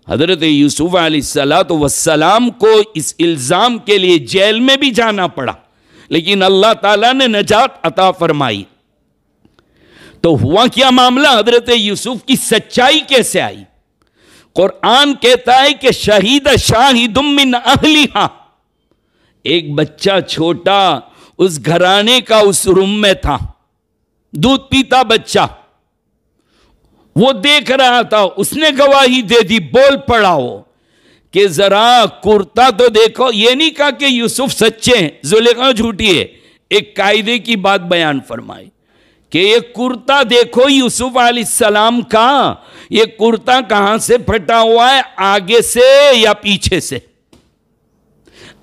حضرت یوسف علیہ السلام کو اس الزام کے لیے جیل میں بھی جانا پڑا، لیکن اللہ تعالیٰ نے نجات عطا فرمائی۔ تو ہوا کیا معاملہ؟ حضرت یوسف کی سچائی کیسے آئی؟ قرآن کہتا ہے کہ شہید شاہد من اہلہا، ایک بچہ چھوٹا اس گھرانے کا اس روم میں تھا، دودھ پیتا بچہ، وہ دیکھ رہا تھا، اس نے گواہی دے دی، بول پڑا وہ کہ ذرا کرتا تو دیکھو۔ یہ نہیں کہا کہ یوسف سچے ہیں، زلیخا جھوٹی ہے، ایک قاعدے کی بات بیان فرمائی کہ یہ کرتا دیکھو یوسف علیہ السلام کا، یہ کرتا کہاں سے پھٹا ہوا ہے، آگے سے یا پیچھے سے؟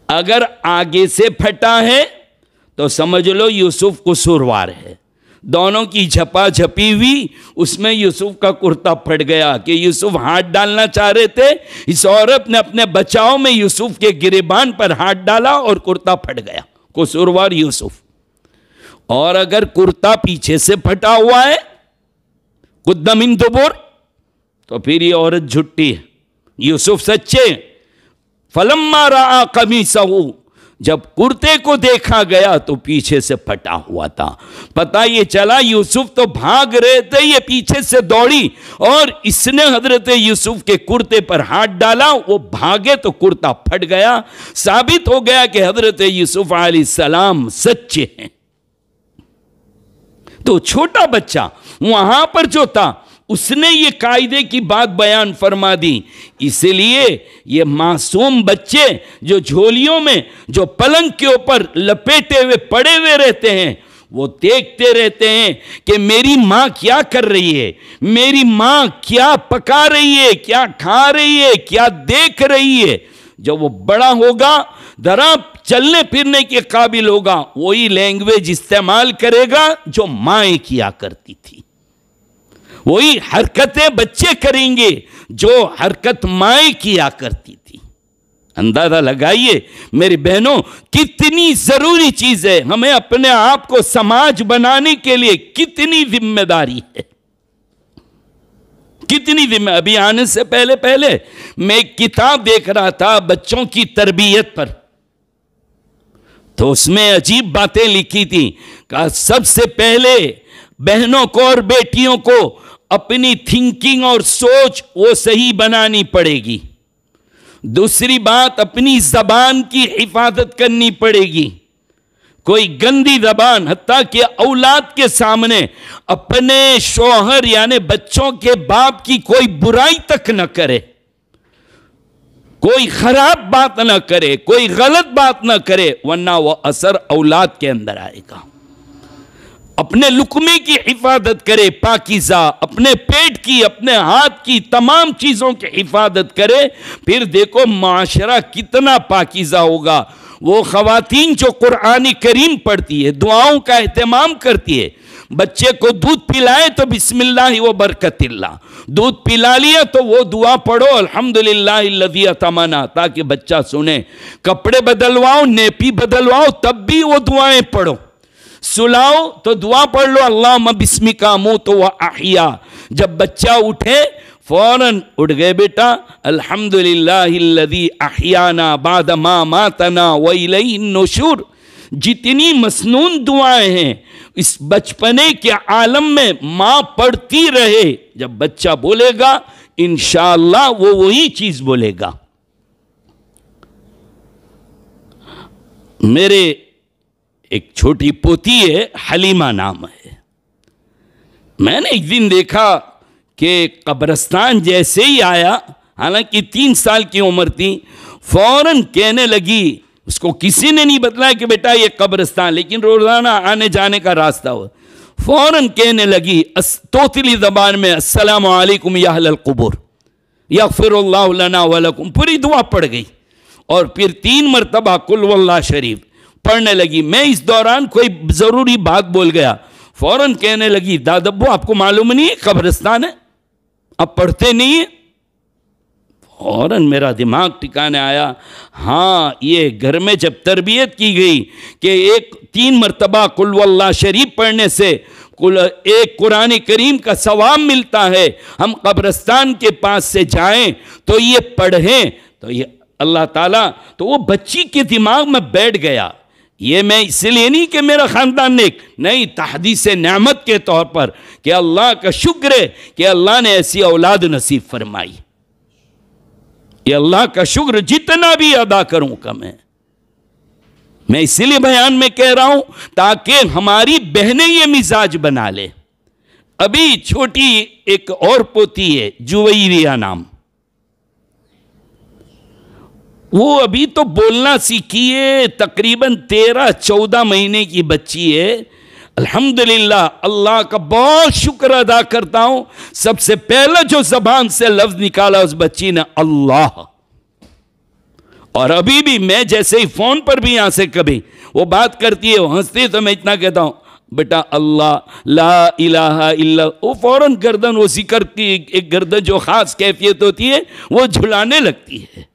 اگر آگے سے پھٹا ہے تو سمجھ لو یوسف قصوروار ہے، دونوں کی جھپا جھپی ہوئی، اس میں یوسف کا کرتا پھٹ گیا کہ یوسف ہاتھ ڈالنا چاہ رہے تھے، اس عورت نے اپنے بچاؤ میں یوسف کے گریبان پر ہاتھ ڈالا اور کرتا پھٹ گیا، قصوروار یوسف۔ اور اگر کرتا پیچھے سے پھٹا ہوا ہے قد من دبر، تو پھر یہ عورت جھٹی ہے، یوسف سچے۔ فلما رأى قمیصہ، جب کرتے کو دیکھا گیا تو پیچھے سے پھٹا ہوا تھا، پتہ یہ چلا یوسف تو بھاگ رہے تھے، یہ پیچھے سے دوڑی اور اس نے حضرت یوسف کے کرتے پر ہاتھ ڈالا، وہ بھاگے تو کرتا پھٹ گیا۔ ثابت ہو گیا کہ حضرت یوسف علیہ السلام سچے ہیں۔ تو چھوٹا بچہ وہاں پر جو تھا اس نے یہ قاعدے کی بات بیان فرما دی، اس لیے یہ معصوم بچے جو جھولیوں میں، جو پلنگ کے اوپر لپیٹے ہوئے پڑے ہوئے رہتے ہیں، وہ دیکھتے رہتے ہیں کہ میری ماں کیا کر رہی ہے، میری ماں کیا پکا رہی ہے، کیا کھا رہی ہے، کیا دیکھ رہی ہے۔ جب وہ بڑا ہوگا، ذرا چلنے پھرنے کے قابل ہوگا، وہی لینگویج استعمال کرے گا جو مائیں کیا کرتی تھی، وہی حرکتیں بچے کریں گے جو حرکت مائیں کیا کرتی تھی۔ اندازہ لگائیے میری بہنوں کتنی ضروری چیز ہے، ہمیں اپنے آپ کو سماج بنانے کے لیے کتنی ذمہ داری ہے، کتنی ذمہ۔ ابھی آنے سے پہلے میں ایک کتاب دیکھ رہا تھا بچوں کی تربیت پر، تو اس میں عجیب باتیں لکھی تھی کہ سب سے پہلے بہنوں کو اور بیٹیوں کو اپنی تھنکنگ اور سوچ وہ صحیح بنانی پڑے گی۔ دوسری بات، اپنی زبان کی حفاظت کرنی پڑے گی، کوئی گندی زبان، حتیٰ کہ اولاد کے سامنے اپنے شوہر یعنی بچوں کے باپ کی کوئی برائی تک نہ کرے، کوئی خراب بات نہ کرے، کوئی غلط بات نہ کرے، ورنہ وہ اثر اولاد کے اندر آئے گا۔ اپنے لقمے کی حفاظت کرے پاکیزہ، اپنے پیٹ کی، اپنے ہاتھ کی، تمام چیزوں کی حفاظت کرے، پھر دیکھو معاشرہ کتنا پاکیزہ ہوگا۔ وہ خواتین جو قرآن کریم پڑھتی ہے، دعاؤں کا اہتمام کرتی ہے، بچے کو دودھ پلائے تو بسم اللہ و برکت اللہ، دودھ پلا لیا تو وہ دعا پڑھو الحمدللہ الذی اطعمنا، تاکہ بچہ سنے۔ کپڑے بدلواؤ، نیپی بدلواؤ، تب بھی وہ دعائیں پڑھو۔ سلاؤ تو دعا پڑھ لو اللہم بسمک اموت و احیا۔ جب بچہ اٹھے فوراً اٹھ گئے بیٹا، الحمدللہ الذی احیانا بعد ما ماتنا والیہ النشور۔ جتنی مسنون دعائیں ہیں اس بچپنے کے عالم میں ماں پڑھتی رہے، جب بچہ بولے گا انشاءاللہ وہ وہی چیز بولے گا۔ میرے ایک چھوٹی پوتی ہے، حلیمہ نام ہے، میں نے ایک دن دیکھا کہ قبرستان جیسے ہی آیا، حالانکہ 3 سال کی عمر تھی، فوراً کہنے لگی، اس کو کسی نے نہیں بتلایا کہ بیٹا یہ قبرستان، لیکن روزانہ آنے جانے کا راستہ ہو، فوراً کہنے لگی توتلی زبان میں السلام علیکم یا اہل القبور یغفر اللہ لنا ولکم، پوری دعا پڑھ گئی، اور پھر 3 مرتبہ قل واللہ شریف پڑھنے لگی۔ میں اس دوران کوئی ضروری بات بول گیا، فوراً کہنے لگی دادبو آپ کو معلوم نہیں ہے قبرستان ہے، آپ پڑھتے نہیں ہیں؟ فوراً میرا دماغ ٹھکانے آیا، ہاں یہ گھر میں جب تربیت کی گئی کہ 3 مرتبہ قل واللہ شریف پڑھنے سے ایک قرآن کریم کا ثواب ملتا ہے، ہم قبرستان کے پاس سے جائیں تو یہ پڑھیں تو یہ اللہ تعالیٰ، تو وہ بچی کے دماغ میں بیٹھ گیا۔ یہ میں اس لیے نہیں کہ میرا خاندان نیک، نہیں، تحدیث نعمت کے طور پر کہ اللہ کا شکر ہے کہ اللہ نے ایسی اولاد نصیب فرمائی۔ یہ اللہ کا شکر جتنا بھی ادا کروں کم ہے۔ میں اسی لیے بیان میں کہہ رہا ہوں تاکہ ہماری بہنیں یہ مزاج بنا لے۔ ابھی چھوٹی ایک اور پوتی ہے جویریہ نام، وہ ابھی تو بولنا سیکھی ہے، تقریباً 13-14 مہینے کی بچی ہے۔ الحمدللہ اللہ کا بہت شکر ادا کرتا ہوں، سب سے پہلا جو زبان سے لفظ نکالا اس بچی نے اللہ، اور ابھی بھی میں جیسے ہی فون پر بھی یہاں سے کبھی وہ بات کرتی ہے، وہ ہنستی ہے تو میں اتنا کہتا ہوں بیٹا اللہ لا الہ الا، وہ فوراً گردن، وہ ذکر کی ایک گردن جو خاص کیفیت ہوتی ہے وہ جھلانے لگتی ہے۔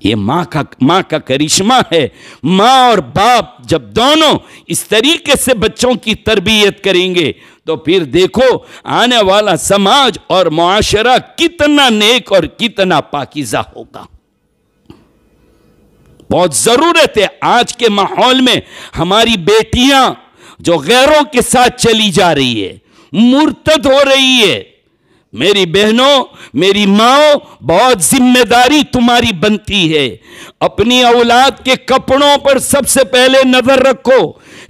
یہ ماں کا کرشمہ ہے۔ ماں اور باپ جب دونوں اس طریقے سے بچوں کی تربیت کریں گے تو پھر دیکھو آنے والا سماج اور معاشرہ کتنا نیک اور کتنا پاکیزہ ہوگا۔ بہت ضرورت ہے آج کے ماحول میں، ہماری بیٹیاں جو غیروں کے ساتھ چلی جا رہی ہے، مرتد ہو رہی ہے، میری بہنوں، میری ماں، بہت ذمہ داری تمہاری بنتی ہے۔ اپنی اولاد کے کپڑوں پر سب سے پہلے نظر رکھو،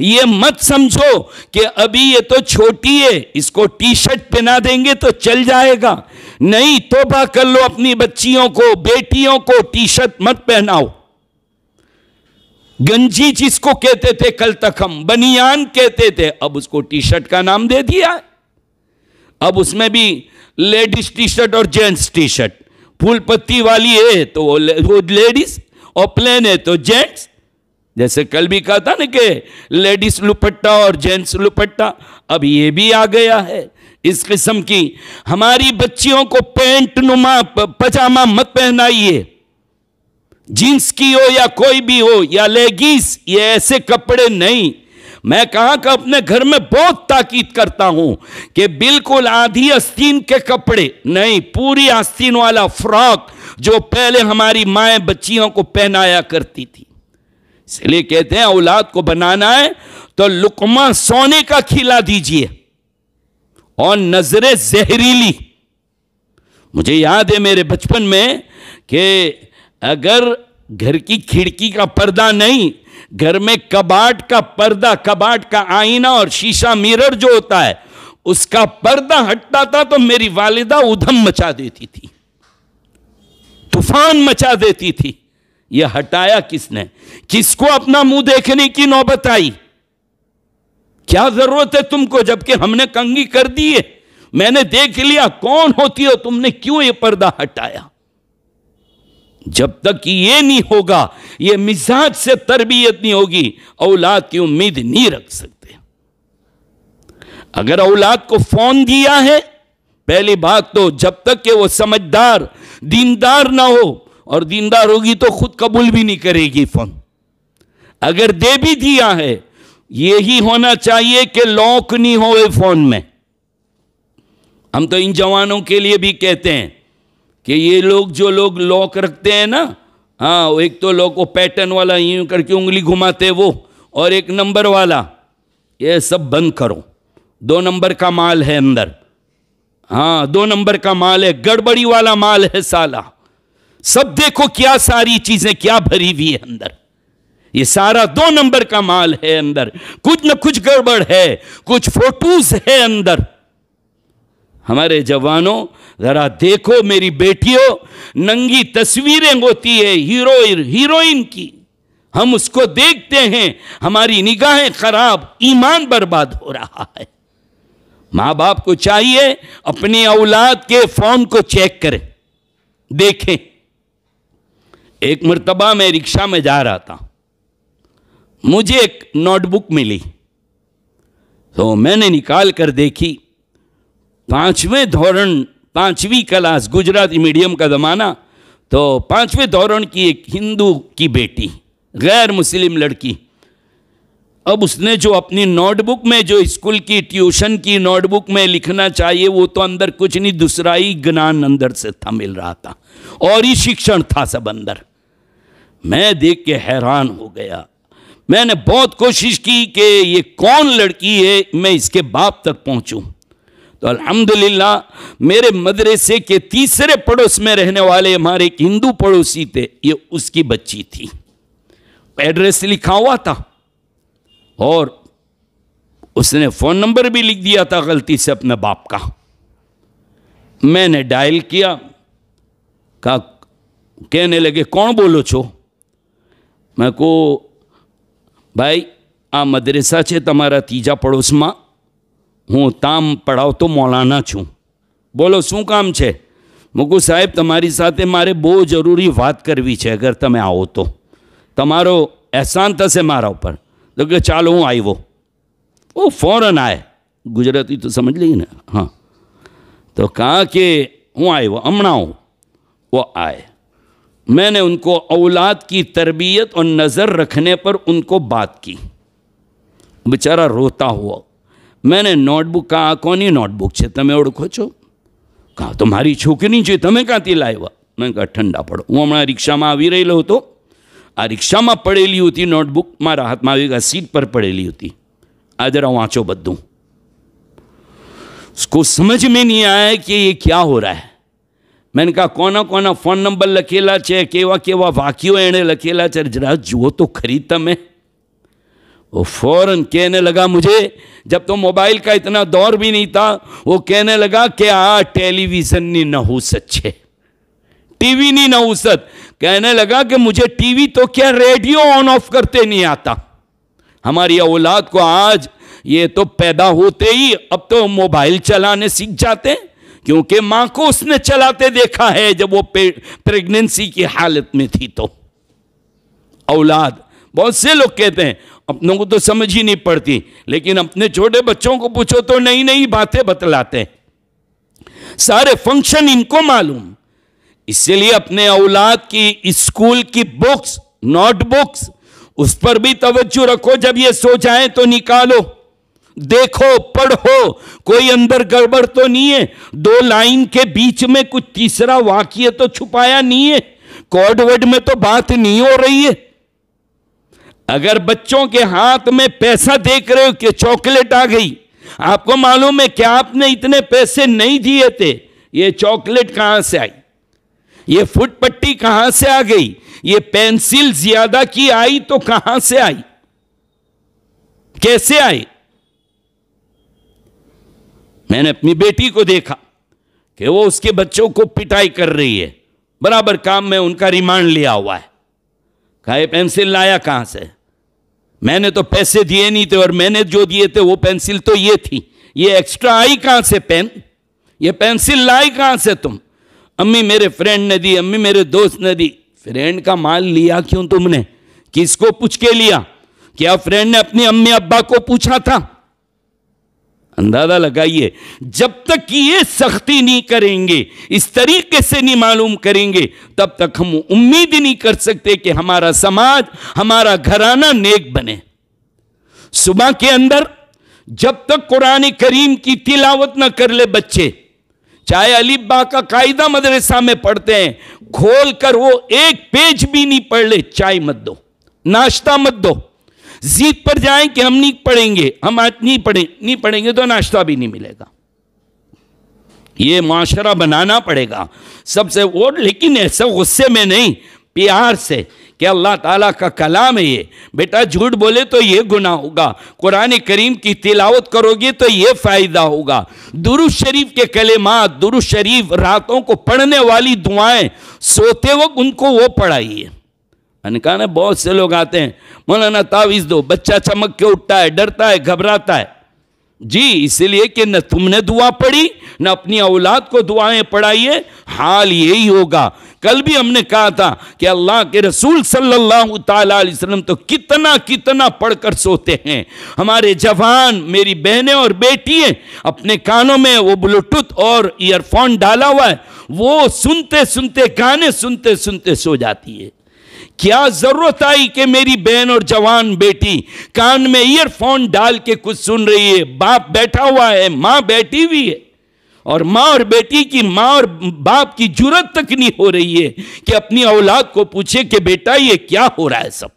یہ مت سمجھو کہ ابھی یہ تو چھوٹی ہے، اس کو ٹی شرٹ پہنا دیں گے تو چل جائے گا، نہیں، توبہ کر لو، اپنی بچیوں کو، بیٹیوں کو ٹی شرٹ مت پہناؤ۔ گنجی جس کو کہتے تھے کل تک ہم بنیان کہتے تھے، اب اس کو ٹی شرٹ کا نام دے دیا ہے۔ اب اس میں بھی لیڈیز ٹی شرٹ اور جینٹس ٹی شرٹ، پھول پتی والی ہے تو وہ لیڈیز، اور پلین ہے تو جینٹس۔ جیسے کل بھی کہا تھا نا کہ لیڈیز لپٹا اور جینٹس لپٹا، اب یہ بھی آ گیا ہے اس قسم کی۔ ہماری بچیوں کو پینٹ نما پجامہ مت پہنائیے، جینس کی ہو یا کوئی بھی ہو، یا لیگیز، یہ ایسے کپڑے نہیں۔ میں کہا کہ اپنے گھر میں بہت تاکید کرتا ہوں کہ بالکل آدھی آستین کے کپڑے نہیں، پوری آستین والا فراک جو پہلے ہماری مائیں بچیوں کو پہنایا کرتی تھی۔ اس لیے کہتے ہیں اولاد کو بنانا ہے تو لقمہ سونے کا کھلا دیجئے اور نظریں زہریلی۔ مجھے یاد ہے میرے بچپن میں کہ اگر گھر کی کھڑکی کا پردہ نہیں، گھر میں کباٹ کا پردہ، کباٹ کا آئینہ اور شیشہ میرر جو ہوتا ہے اس کا پردہ ہٹتا تھا تو میری والدہ ادھم مچا دیتی تھی، طوفان مچا دیتی تھی۔ یہ ہٹایا کس نے؟ کس کو اپنا منہ دیکھنے کی نوبت آئی؟ کیا ضرورت ہے تم کو جبکہ ہم نے کنگھی کر دی ہے؟ میں نے دیکھ لیا کون ہوتی ہو، تم نے کیوں یہ پردہ ہٹایا؟ جب تک یہ نہیں ہوگا، یہ مزاج سے تربیت نہیں ہوگی، اولاد کی امید نہیں رکھ سکتے۔ اگر اولاد کو فون دیا ہے، پہلی بات تو جب تک کہ وہ سمجھدار دیندار نہ ہو، اور دیندار ہوگی تو خود قبول بھی نہیں کرے گی فون۔ اگر دے بھی دیا ہے، یہی ہونا چاہیے کہ لاک نہیں ہوئے فون میں۔ ہم تو ان جوانوں کے لیے بھی کہتے ہیں کہ یہ لوگ جو لوگ لاک رکھتے ہیں نا، ہاں، ایک تو لوگ وہ پیٹرن والا یوں کر کے انگلی گھماتے وہ، اور ایک نمبر والا، یہ سب بند کرو۔ 2 نمبر کا مال ہے اندر، ہاں 2 نمبر کا مال ہے، گڑبڑی والا مال ہے سالہ۔ سب دیکھو کیا ساری چیزیں کیا بھری ہوئی ہے اندر، یہ سارا 2 نمبر کا مال ہے اندر، کچھ نہ کچھ گڑبڑ ہے، کچھ فوٹوز ہے اندر۔ ہمارے جوانوں ذرا دیکھو، میری بیٹیوں، ننگی تصویریں ہوتی ہے ہیروئن کی، ہم اس کو دیکھتے ہیں، ہماری نگاہیں خراب، ایمان برباد ہو رہا ہے۔ ماں باپ کو چاہیے اپنی اولاد کے فون کو چیک کریں، دیکھیں۔ ایک مرتبہ میں رکشہ میں جا رہا تھا، مجھے ایک نوٹ بک ملی، تو میں نے نکال کر دیکھی، 5ویں کلاس، گجراتی میڈیم کا زمانہ، تو 5ویں دورن کی ایک ہندو کی بیٹی، غیر مسلم لڑکی، اب اس نے جو اپنی نوٹ بک میں، جو اسکول کی ٹیوشن کی نوٹ بک میں لکھنا چاہیے، وہ تو اندر کچھ نہیں، دوسرا ہی گنان اندر سے تھا، مل رہا تھا، اور ہی شکشن تھا سب اندر۔ میں دیکھ کے حیران ہو گیا۔ میں نے بہت کوشش کی کہ یہ کون لڑکی ہے، میں اس کے باپ تک پہنچوں، تو الحمدللہ میرے مدرسے کے تیسرے پڑوس میں رہنے والے ہمارے ایک ہندو پڑوسی تھے، یہ اس کی بچی تھی، ایڈریس لکھا ہوا تھا، اور اس نے فون نمبر بھی لکھ دیا تھا غلطی سے اپنے باپ کا۔ میں نے ڈائل کیا، کہا، کہنے لگے کون بولو چھو؟ میں کو بھائی آ مدرسہ چھے تمہارا تیجا پڑوس માં હું તામ પઢાવતો મૌલાના છું, બોલો શું કામ છે? મુકુ સાહેબ તમારી સાથે મારે બહુ જરૂરી વાત કરવી છે, અગર તમે આવો તો તમારો એહસાન થશે મારા ઉપર। તો કે ચાલો હું આવ્યો। وہ فوراً آئے، گجراتی تو سمجھ لی نا، ہاں، تو کہا کہ ہوں آئے، وہ ہمنا ہوں، وہ آئے۔ میں نے ان کو اولاد کی تربیت اور نظر رکھنے پر ان کو بات کی، بیچارہ روتا ہوا۔ میں نے نوٹ بک کہا کونی نوٹ بک છે તમે ઓળખો છો؟ کہا تمہاری છોકરી છે, તમે ક્યાંથી લાવ્યા؟ મેં કહા ઠંડા પડો, હું હમણાં રિક્ષામાં આવી રહેલો હતો, આ રિક્ષામાં પડેલી હતી નોટબુક મારા હાથમાં આવી ગયા, સીટ પર પડેલી હતી, આ જરા વાંચો બધું۔ اس کو سمجھ میں نہیں آیا کہ یہ کیا ہو رہا ہے۔ میں نے کہا کونا کونا فون نمبر لکھેલા છે, કેવા કેવા વાક્યો એણે લખેલા છે, જરા જુઓ તો ખરી તમે۔ وہ فوراً کہنے لگا مجھے، جب تو موبائل کا اتنا دور بھی نہیں تھا، وہ کہنے لگا کہ ٹیلی ویژن نہیں نحوست چھے، ٹی وی نہیں نحوست۔ کہنے لگا کہ مجھے ٹی وی تو کیا ریڈیو آن آف کرتے نہیں آتا۔ ہماری اولاد کو آج یہ تو پیدا ہوتے ہی اب تو موبائل چلانے سیکھ جاتے ہیں، کیونکہ ماں کو اس نے چلاتے دیکھا ہے جب وہ پریگننسی کی حالت میں تھی۔ تو اولاد، بہت سے لوگ کہتے ہیں اپنوں کو تو سمجھ ہی نہیں پڑتی، لیکن اپنے چھوٹے بچوں کو پوچھو تو نئی نئی باتیں بتلاتے ہیں، سارے فنکشن ان کو معلوم۔ اس لیے اپنے اولاد کی اسکول کی بکس، نوٹ بکس، اس پر بھی توجہ رکھو، جب یہ سو جائیں تو نکالو، دیکھو، پڑھو، کوئی اندر گڑبڑ تو نہیں ہے، 2 لائن کے بیچ میں کچھ تیسرا واقعہ تو چھپایا نہیں ہے، کوڈ ورڈ میں تو بات نہیں ہو رہی ہے۔ اگر بچوں کے ہاتھ میں پیسہ دیکھ رہے ہو کہ چاکلیٹ آ گئی، آپ کو معلوم ہے کہ آپ نے اتنے پیسے نہیں دیے تھے، یہ چاکلیٹ کہاں سے آئی، یہ فٹ پٹی کہاں سے آ گئی، یہ پینسل زیادہ کی آئی تو کہاں سے آئی، کیسے آئی؟ میں نے اپنی بیٹی کو دیکھا کہ وہ اس کے بچوں کو پٹائی کر رہی ہے، برابر کام میں ان کا ریمانڈ لیا ہوا ہے، کہا یہ پینسل لایا کہاں سے؟ میں نے تو پیسے دیے نہیں تھے، اور میں نے جو دیے تھے وہ پینسل تو یہ تھی، یہ ایکسٹرا آئی کہاں سے پین، یہ پینسل لائی کہاں سے تم؟ امی میرے فرینڈ نے دی، امی میرے دوست نے دی۔ فرینڈ کا مال لیا کیوں تم نے؟ کس کو پوچھ کے لیا؟ کیا فرینڈ نے اپنی امی ابا کو پوچھا تھا؟ اندازہ لگائیے، جب تک یہ سختی نہیں کریں گے، اس طریقے سے نہیں معلوم کریں گے، تب تک ہم امید نہیں کر سکتے کہ ہمارا سماج، ہمارا گھرانہ نیک بنے۔ صبح کے اندر جب تک قرآن کریم کی تلاوت نہ کر لے بچے، چاہے الف با کا قاعدہ مدرسہ میں پڑھتے ہیں، کھول کر وہ ایک پیج بھی نہیں پڑھ لے، چائے مت دو، ناشتہ مت دو۔ ضد پر جائیں کہ ہم نہیں پڑھیں گے، ہم آج نہیں پڑھیں گے تو ناشتہ بھی نہیں ملے گا۔ یہ معاشرہ بنانا پڑے گا سب سے، اور لیکن ایسا غصے میں نہیں، پیار سے، کہ اللہ تعالیٰ کا کلام ہے یہ، بیٹا جھوٹ بولے تو یہ گناہ ہوگا، قرآن کریم کی تلاوت کرو گے تو یہ فائدہ ہوگا، درود شریف کے کلمات، درود شریف راتوں کو پڑھنے والی دعائیں سوتے وقت ان کو وہ پڑھائیے۔ میں نے کہا نا بہت سے لوگ آتے ہیں، مولانا تعویذ دو، بچہ چمک کے اٹھتا ہے، ڈرتا ہے، گھبراتا ہے۔ جی اس لیے کہ نہ تم نے دعا پڑھی، نہ اپنی اولاد کو دعائیں پڑھائیے، حال یہی ہوگا۔ کل بھی ہم نے کہا تھا کہ اللہ کے رسول صلی اللہ تعالیٰ علیہ وسلم تو کتنا پڑھ کر سوتے ہیں۔ ہمارے جوان، میری بہنیں اور بیٹیاں، اپنے کانوں میں وہ بلوٹوتھ اور ایئر فون ڈالا ہوا ہے، وہ سنتے سنتے، گانے سنتے سنتے سو جاتی ہے۔ کیا ضرورت آئی کہ میری بہن اور جوان بیٹی کان میں ایئر فون ڈال کے کچھ سن رہی ہے؟ باپ بیٹھا ہوا ہے، ماں بیٹھی ہوئی ہے، اور ماں اور بیٹی کی، ماں اور باپ کی جرات تک نہیں ہو رہی ہے کہ اپنی اولاد کو پوچھے کہ بیٹا یہ کیا ہو رہا ہے۔ سب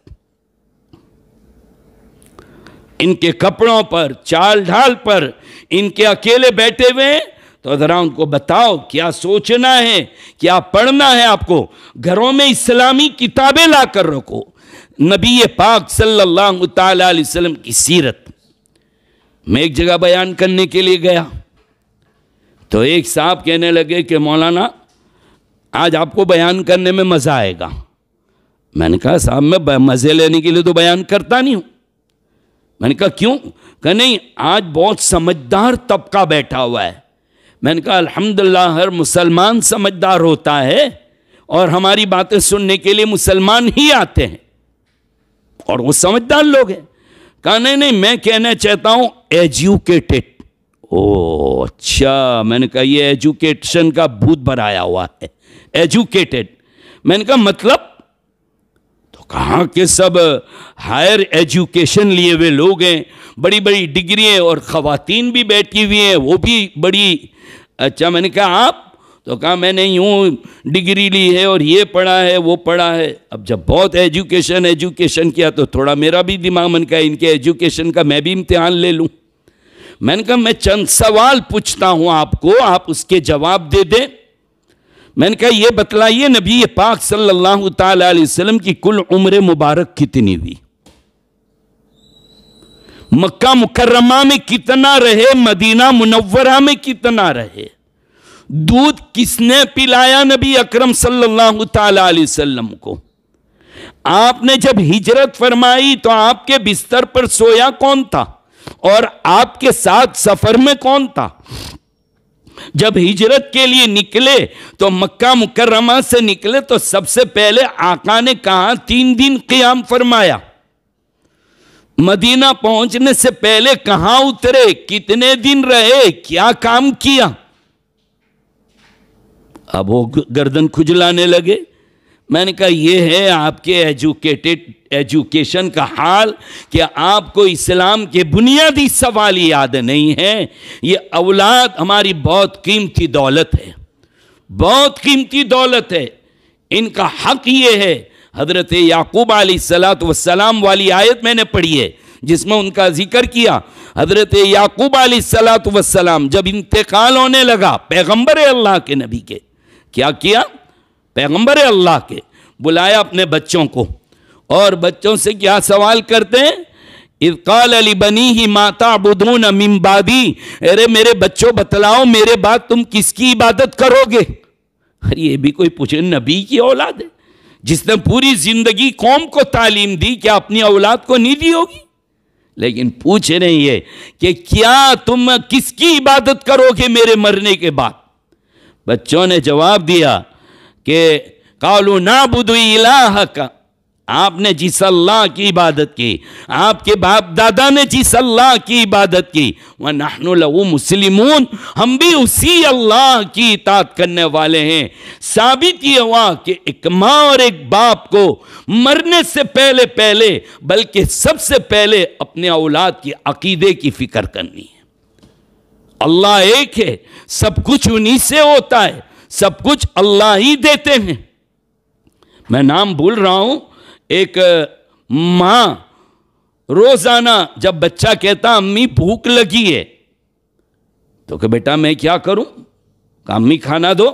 ان کے کپڑوں پر، چال ڈھال پر، ان کے اکیلے بیٹھے ہوئے ہیں، تو ذرا ان کو بتاؤ کیا سوچنا ہے، کیا پڑھنا ہے آپ کو۔ گھروں میں اسلامی کتابیں لا کر رکھو، نبی پاک صلی اللہ تعالیٰ علیہ وسلم کی سیرت۔ میں ایک جگہ بیان کرنے کے لیے گیا تو ایک صاحب کہنے لگے کہ مولانا آج آپ کو بیان کرنے میں مزہ آئے گا۔ میں نے کہا صاحب میں مزے لینے کے لیے تو بیان کرتا نہیں ہوں۔ میں نے کہا کیوں؟ کہ نہیں آج بہت سمجھدار طبقہ بیٹھا ہوا ہے۔ میں نے کہا الحمدللہ ہر مسلمان سمجھدار ہوتا ہے، اور ہماری باتیں سننے کے لیے مسلمان ہی آتے ہیں، اور وہ سمجھدار لوگ ہیں۔ کہا نہیں میں کہنا چاہتا ہوں ایجوکیٹڈ۔ اوہ اچھا، میں نے کہا یہ ایجوکیشن کا بھوت بھرایا ہوا ہے، ایجوکیٹڈ۔ میں نے کہا مطلب؟ تو کہا کہ سب ہائر ایجوکیشن لیے ہوئے لوگ ہیں، بڑی بڑی ڈگریاں، اور خواتین بھی بیٹھی ہوئی ہیں، وہ بھی بڑی۔ اچھا، میں نے کہا آپ؟ تو کہا میں نے یوں ڈگری لی ہے اور یہ پڑھا ہے وہ پڑھا ہے۔ اب جب بہت ایجوکیشن کیا تو تھوڑا میرا بھی دماغ من کا ان کے ایجوکیشن کا میں بھی امتحان لے لوں۔ میں نے کہا میں چند سوال پوچھتا ہوں آپ کو، آپ اس کے جواب دے دیں۔ میں نے کہا یہ بتلائیے نبی پاک صلی اللہ تعالیٰ علیہ وسلم کی کل عمر مبارک کتنی ہوئی؟ مکہ مکرمہ میں کتنا رہے؟ مدینہ منورہ میں کتنا رہے؟ دودھ کس نے پلایا نبی اکرم صلی اللہ تعالیٰ علیہ وسلم کو؟ آپ نے جب ہجرت فرمائی تو آپ کے بستر پر سویا کون تھا، اور آپ کے ساتھ سفر میں کون تھا؟ جب ہجرت کے لیے نکلے تو مکہ مکرمہ سے نکلے تو سب سے پہلے آقا نے کہاں 3 دن قیام فرمایا؟ مدینہ پہنچنے سے پہلے کہاں اترے؟ کتنے دن رہے؟ کیا کام کیا؟ اب وہ گردن کھجلانے لگے۔ میں نے کہا یہ ہے آپ کے ایجوکیشن کا حال کہ آپ کو اسلام کے بنیادی سوال یاد نہیں ہے۔ یہ اولاد ہماری بہت قیمتی دولت ہے، بہت قیمتی دولت ہے، ان کا حق یہ ہے۔ حضرت یعقوب علیہ السلام والی آیت میں نے پڑھی ہے جس میں ان کا ذکر کیا۔ حضرت یعقوب علیہ السلام جب انتقال ہونے لگا پیغمبر اللہ کے نبی کے، کیا کیا؟ پیغمبر اللہ کے بلایا اپنے بچوں کو، اور بچوں سے کیا سوال کرتے ہیں؟ اذ قال لبنیہ ما تعبدون من بعدی، ارے میرے بچوں بتلاؤ میرے بعد تم کس کی عبادت کرو گے؟ یہ بھی کوئی پوچھے، نبی کی اولاد ہے، جس نے پوری زندگی قوم کو تعلیم دی، کیا اپنی اولاد کو نہیں دی ہوگی؟ لیکن پوچھ رہے ہیں کہ کیا تم کس کی عبادت کرو گے میرے مرنے کے بعد؟ بچوں نے جواب دیا کہ قالوا نعبد الہک، آپ نے جس اللہ کی عبادت کی، آپ کے باپ دادا نے جس اللہ کی عبادت کی، وَنَحْنُ لَهُ مُسْلِمُونَ، ہم بھی اسی اللہ کی اطاعت کرنے والے ہیں۔ ثابت یہ ہوا کہ ایک ماں اور ایک باپ کو مرنے سے پہلے بلکہ سب سے پہلے اپنے اولاد کی عقیدے کی فکر کرنی ہے۔ اللہ ایک ہے، سب کچھ انہی سے ہوتا ہے، سب کچھ اللہ ہی دیتے ہیں۔ میں نام بھول رہا ہوں، ایک ماں روزانہ جب بچہ کہتا امی بھوک لگی ہے تو کہ بیٹا میں کیا کروں؟ کہا امی کھانا دو۔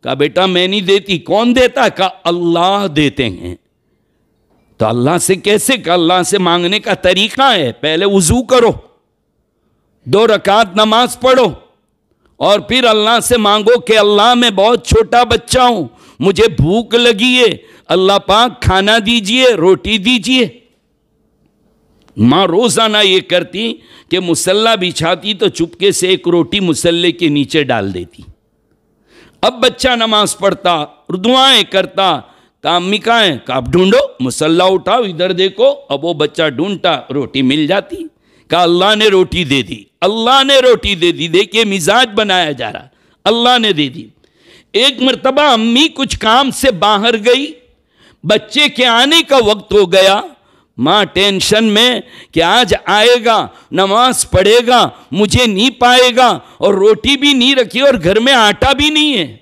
کہا بیٹا میں نہیں دیتی۔ کون دیتا؟ کہا اللہ دیتے ہیں۔ تو اللہ سے کیسے؟ کہ اللہ سے مانگنے کا طریقہ ہے، پہلے وضو کرو، 2 رکعت نماز پڑھو، اور پھر اللہ سے مانگو کہ اللہ میں بہت چھوٹا بچہ ہوں، مجھے بھوک لگی ہے، اللہ پاک کھانا دیجئے، روٹی دیجئے۔ ماں روزانہ یہ کرتی کہ مصلی بچھاتی تو چپکے سے ایک روٹی مصلی کے نیچے ڈال دیتی۔ اب بچہ نماز پڑھتا، دعائیں کرتا، کہا امی کہاں ہیں؟ کہا اب ڈھونڈو، مصلی اٹھاؤ، ادھر دیکھو۔ اب وہ بچہ ڈھونڈتا، روٹی مل جاتی۔ کہا اللہ نے روٹی دے دی، اللہ نے روٹی دے دی۔ دیکھیے مزاج بنایا جا رہا، اللہ نے دے دی۔ ایک مرتبہ امی کچھ کام سے باہر گئی، بچے کے آنے کا وقت ہو گیا، ماں ٹینشن میں کہ آج آئے گا، نماز پڑھے گا، مجھے نہیں پائے گا، اور روٹی بھی نہیں رکھی اور گھر میں آٹا بھی نہیں ہے۔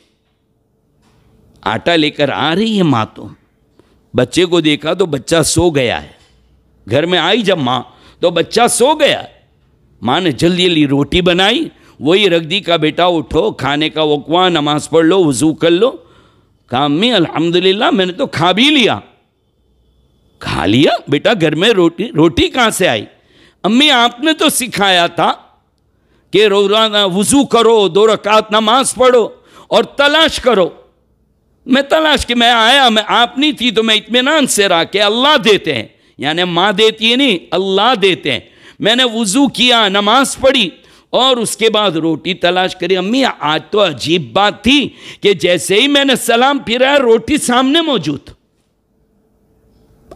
آٹا لے کر آ رہی ہے ماں، تو بچے کو دیکھا تو بچہ سو گیا ہے۔ گھر میں آئی جب ماں تو بچہ سو گیا۔ ماں نے جلدی جلدی روٹی بنائی، وہی رکھ دی۔ کہا بیٹا اٹھو، کھانے کا وقت ہوا، نماز پڑھ لو، وضو کر لو۔ کہا امی الحمدللہ میں نے تو کھا بھی لیا۔ کھا لیا؟ بیٹا گھر میں روٹی کہاں سے آئی؟ امی آپ نے تو سکھایا تھا کہ روزانہ وضو کرو، 2 رکعت نماز پڑھو اور تلاش کرو۔ میں تلاش کہ میں آیا، میں آپ نہیں تھی تو میں اطمینان سے رہا کہ اللہ دیتے ہیں، یعنی ماں دیتی ہے نہیں، اللہ دیتے ہیں۔ میں نے وضو کیا، نماز پڑھی اور اس کے بعد روٹی تلاش کری۔ امی آج تو عجیب بات تھی کہ جیسے ہی میں نے سلام پھیرایا روٹی سامنے موجود۔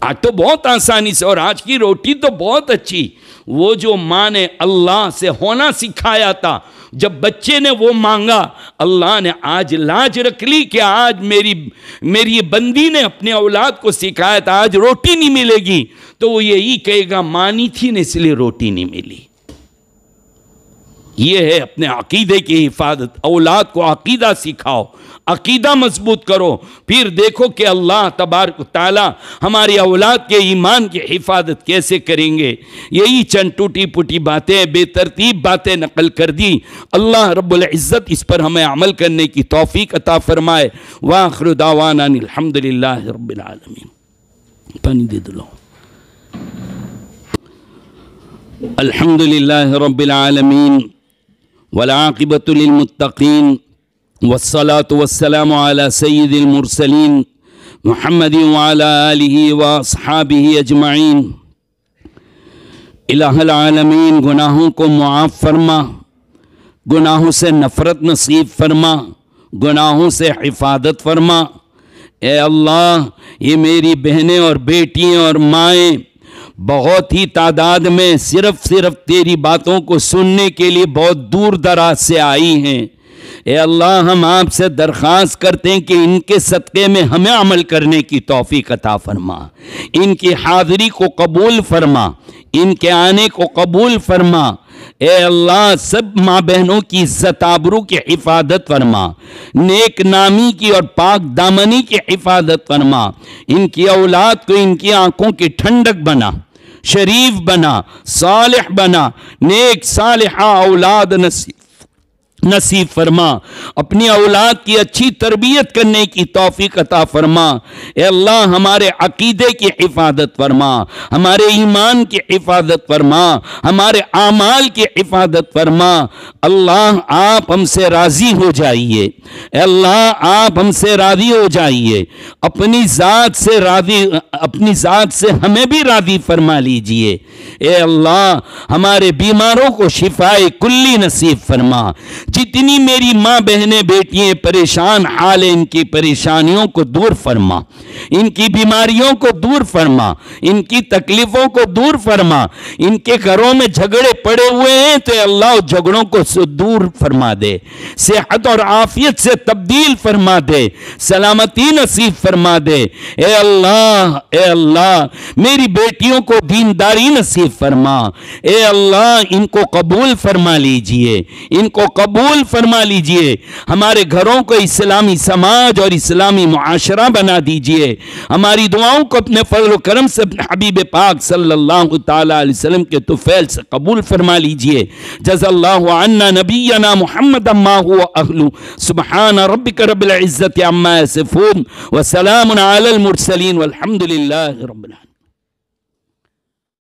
آج تو بہت آسانی سے، اور آج کی روٹی تو بہت اچھی۔ وہ جو ماں نے اللہ سے ہونا سکھایا تھا، جب بچے نے وہ مانگا، اللہ نے آج لاج رکھ لی کہ آج میری بندی نے اپنے اولاد کو سکھایا تھا، آج روٹی نہیں ملے گی تو وہ یہی کہے گا ماں نہیں تھی نا اس لیے روٹی نہیں ملی۔ یہ ہے اپنے عقیدے کی حفاظت۔ اولاد کو عقیدہ سکھاؤ، عقیدہ مضبوط کرو، پھر دیکھو کہ اللہ تبارک و تعالی ہماری اولاد کے ایمان کی حفاظت کیسے کریں گے۔ یہی چند ٹوٹی پوٹی باتیں، بے ترتیب باتیں نقل کر دی۔ اللہ رب العزت اس پر ہمیں عمل کرنے کی توفیق عطا فرمائے۔ وآخر دعوانا الحمدللہ رب العالمین۔ پانی دے دلو۔ الحمدللہ رب العالمین والعاقبۃ للمتقین والصلاة والسلام على سید المرسلین محمد وعلى آلہ واصحابہ اجمعین۔ الہ العالمین گناہوں کو معاف فرما، گناہوں سے نفرت نصیب فرما، گناہوں سے حفاظت فرما۔ اے اللہ یہ میری بہنیں اور بیٹیاں اور مائیں بہت ہی تعداد میں صرف تیری باتوں کو سننے کے لیے بہت دور دراز سے آئی ہیں۔ اے اللہ ہم آپ سے درخواست کرتے ہیں کہ ان کے صدقے میں ہمیں عمل کرنے کی توفیق عطا فرما، ان کی حاضری کو قبول فرما، ان کے آنے کو قبول فرما۔ اے اللہ سب ماں بہنوں کی عزت آبرو کی حفاظت فرما، نیک نامی کی اور پاک دامنی کی حفاظت فرما۔ ان کی اولاد کو ان کی آنکھوں کی ٹھنڈک بنا، شریف بنا، صالح بنا، نیک صالحہ اولاد نصیب نصیب فرما، اپنی اولاد کی اچھی تربیت کرنے کی توفیق عطا فرما۔ اے اللہ ہمارے عقیدے کی حفاظت فرما، ہمارے ایمان کی حفاظت فرما، ہمارے اعمال کی حفاظت فرما۔ اللہ آپ ہم سے راضی ہو جائیے، اے اللہ آپ ہم سے راضی ہو جائیے، اپنی ذات سے راضی، اپنی ذات سے ہمیں بھی راضی فرما لیجئے۔ اے اللہ ہمارے بیماروں کو شفائے کلی نصیب فرما۔ جتنی میری ماں بہنیں بیٹیاں پریشان حال ہیں، ان کی پریشانیوں کو دور فرما، ان کی بیماریوں کو دور فرما، ان کی تکلیفوں کو دور فرما۔ ان کے گھروں میں جھگڑے پڑے ہوئے ہیں تو اے اللہ جھگڑوں کو دور فرما دے، صحت اور عافیت سے تبدیل فرما دے، سلامتی نصیب فرما دے۔ اے اللہ میری بیٹیوں کو دینداری نصیب فرما۔ اے اللہ ان کو قبول فرما لیجئے، ان کو قبول فرما لیجئے۔ ہمارے گھروں کو اسلامی سماج اور اسلامی معاشرہ بنا دیجئے۔ ہماری دعاؤں کو اپنے فضل و کرم سے اپنے حبیب پاک صلی اللہ تعالی علیہ وسلم کے طفیل سے قبول فرما لیجئے۔ جزا اللہ عنا نبینا محمد ما هو اہلو۔ سبحان ربک رب العزت عما یصفون وسلام علی المرسلین والحمد للہ رب العالمین۔